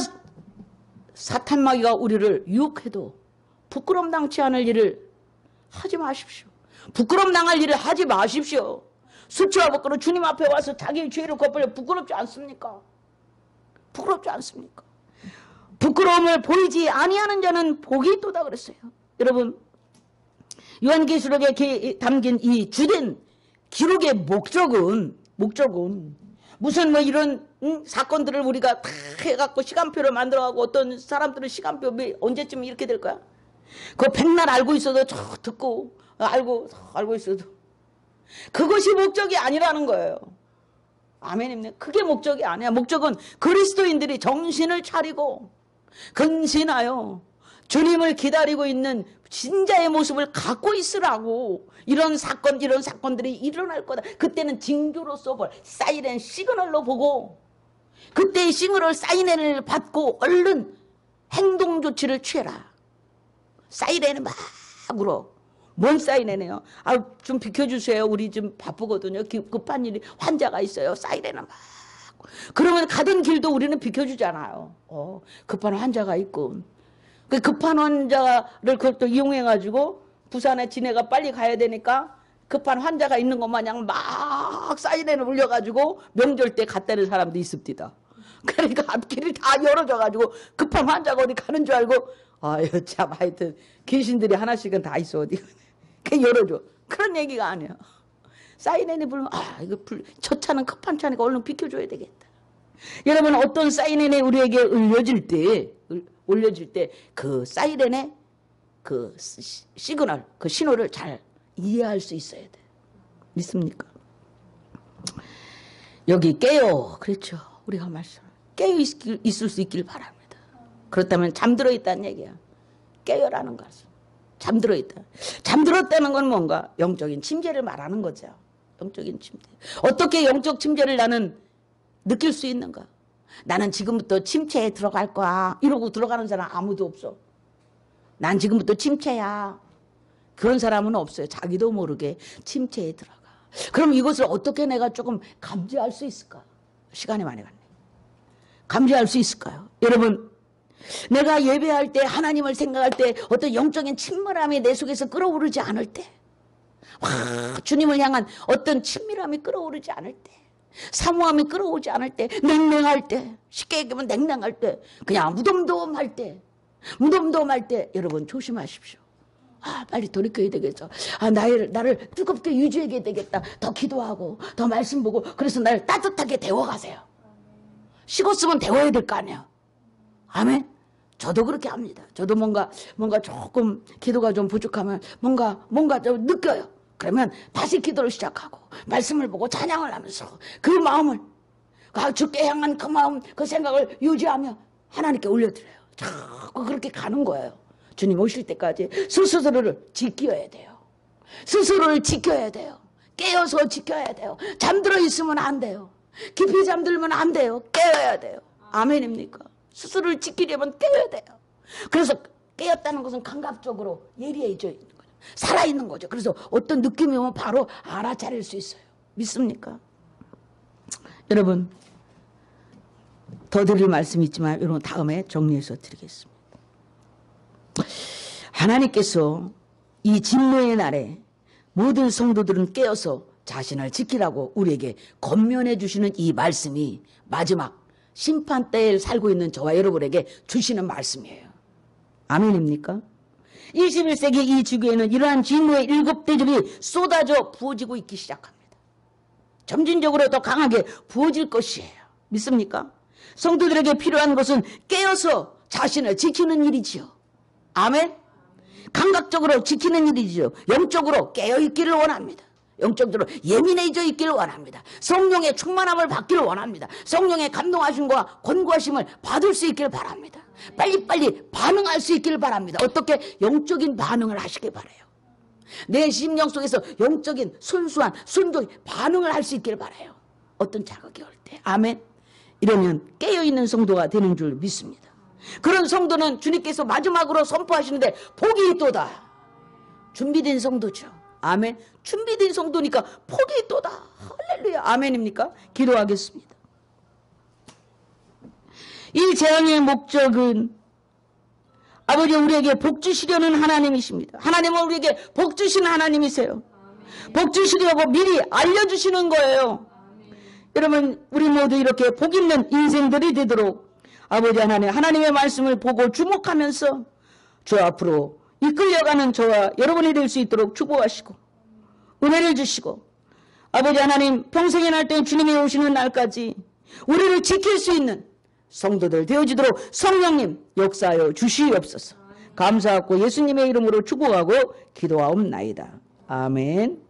Speaker 1: 사탄마귀가 우리를 유혹해도 부끄럼 당치 않을 일을 하지 마십시오. 부끄럼 당할 일을 하지 마십시오. 수치와 부끄러워 주님 앞에 와서 자기의 죄를 겉벌려 부끄럽지 않습니까? 부끄럽지 않습니까? 부끄러움을 보이지 아니하는 자는 복이 있도다 그랬어요. 여러분, 요한계시록에 담긴 이 주된 기록의 목적은 무슨 뭐 이런 사건들을 우리가 다 해갖고 시간표를 만들어가고 어떤 사람들은 시간표 언제쯤 이렇게 될 거야? 그거 백날 알고 있어도 듣고 알고 있어도 그것이 목적이 아니라는 거예요. 아멘입니까? 그게 목적이 아니야. 목적은 그리스도인들이 정신을 차리고 근신하여 주님을 기다리고 있는 신자의 모습을 갖고 있으라고. 이런 사건들이 일어날 거다. 그때는 징조로서 사이렌 시그널로 보고 그때의 시그널 사이렌을 받고 얼른 행동 조치를 취해라. 사이렌을 막 울어. 뭔 사이렌이에요? 아, 좀 비켜주세요. 우리 좀 바쁘거든요. 급한 일이 환자가 있어요. 사이렌을 막. 그러면 가던 길도 우리는 비켜주잖아요. 급한 환자가 있고. 그 급한 환자를 그것도 이용해가지고 부산에 지네가 빨리 가야 되니까 급한 환자가 있는 것 마냥 막 사이렌을 울려가지고 명절 때 갔다는 사람도 있습니다. 그러니까 앞길이 다 열어져가지고 급한 환자가 어디 가는 줄 알고 아유 참 하여튼 귀신들이 하나씩은 다 있어 어디 그 열어줘. 그런 얘기가 아니야. 사이렌이 불면 이거 저 차는 급한 차니까 얼른 비켜줘야 되겠다. 여러분 어떤 사이렌이 우리에게 올려질 때 그 사이렌의 그 시그널 그 신호를 잘 이해할 수 있어야 돼. 믿습니까? 여기 깨요. 그렇죠. 우리가 말씀 깨어 있을 수 있길 바랍니다. 그렇다면 잠들어 있다는 얘기야. 깨요라는 것은 잠들어 있다. 잠들었다는 건 뭔가 영적인 침체를 말하는 거죠. 영적인 침체. 어떻게 영적 침체를 나는 느낄 수 있는가? 나는 지금부터 침체에 들어갈 거야. 이러고 들어가는 사람 아무도 없어. 난 지금부터 침체야. 그런 사람은 없어요. 자기도 모르게 침체에 들어가. 그럼 이것을 어떻게 내가 조금 감지할 수 있을까? 시간이 많이 갔네. 감지할 수 있을까요? 여러분, 내가 예배할 때 하나님을 생각할 때 어떤 영적인 친밀함이 내 속에서 끌어오르지 않을 때, 주님을 향한 어떤 친밀함이 끌어오르지 않을 때, 사모함이 끌어오지 않을 때, 냉랭할 때, 쉽게 얘기하면 냉랭할 때, 그냥 무덤덤할 때, 여러분 조심하십시오. 빨리 돌이켜야 되겠어. 나를 뜨겁게 유지해야 되겠다. 더 기도하고 더 말씀 보고 그래서 나를 따뜻하게 데워가세요. 식었으면 데워야 될 거 아니에요. 아멘. 저도 그렇게 합니다. 저도 뭔가 조금 기도가 좀 부족하면 뭔가 좀 느껴요. 그러면 다시 기도를 시작하고 말씀을 보고 찬양을 하면서 그 마음을 주께 향한 그 마음 그 생각을 유지하며 하나님께 올려드려요. 자꾸 그렇게 가는 거예요. 주님 오실 때까지 스스로를 지켜야 돼요. 스스로를 지켜야 돼요. 깨어서 지켜야 돼요. 잠들어 있으면 안 돼요. 깊이 잠들면 안 돼요. 깨어야 돼요. 아멘입니까? 스스로를 지키려면 깨어야 돼요. 그래서 깨었다는 것은 감각적으로 예리해져 있는 거죠. 살아있는 거죠. 그래서 어떤 느낌이 오면 바로 알아차릴 수 있어요. 믿습니까? 여러분 더 드릴 말씀이 있지만 여러분 다음에 정리해서 드리겠습니다. 하나님께서 이 진노의 날에 모든 성도들은 깨어서 자신을 지키라고 우리에게 권면해 주시는 이 말씀이 마지막 심판 때에 살고 있는 저와 여러분에게 주시는 말씀이에요. 아멘입니까? 21세기 이 지구에는 이러한 진노의 7대접이 쏟아져 부어지고 있기 시작합니다. 점진적으로 더 강하게 부어질 것이에요. 믿습니까? 성도들에게 필요한 것은 깨어서 자신을 지키는 일이지요. 아멘? 감각적으로 지키는 일이지요. 영적으로 깨어있기를 원합니다. 영적으로 예민해져 있기를 원합니다. 성령의 충만함을 받기를 원합니다. 성령의 감동하심과 권고하심을 받을 수 있기를 바랍니다. 빨리빨리 반응할 수 있기를 바랍니다. 어떻게? 영적인 반응을 하시길 바라요. 내 심령 속에서 영적인 순수한 순종의 반응을 할 수 있기를 바라요. 어떤 자극이 올 때. 아멘. 이러면 깨어있는 성도가 되는 줄 믿습니다. 그런 성도는 주님께서 마지막으로 선포하시는데 복이 있도다. 준비된 성도죠. 아멘. 준비된 성도니까 복이 있도다. 할렐루야. 아멘입니까? 기도하겠습니다. 이 재앙의 목적은 아버지 우리에게 복 주시려는 하나님이십니다. 하나님은 우리에게 복 주시는 하나님이세요. 복 주시려고 미리 알려주시는 거예요. 여러분 우리 모두 이렇게 복 있는 인생들이 되도록 아버지 하나님의 말씀을 보고 주목하면서 주 앞으로 이끌려가는 저와 여러분이 될 수 있도록 축복하시고 은혜를 주시고 아버지 하나님 평생의 날 때 주님이 오시는 날까지 우리를 지킬 수 있는 성도들 되어지도록 성령님 역사하여 주시옵소서. 감사하고 예수님의 이름으로 축복하고 기도하옵나이다. 아멘.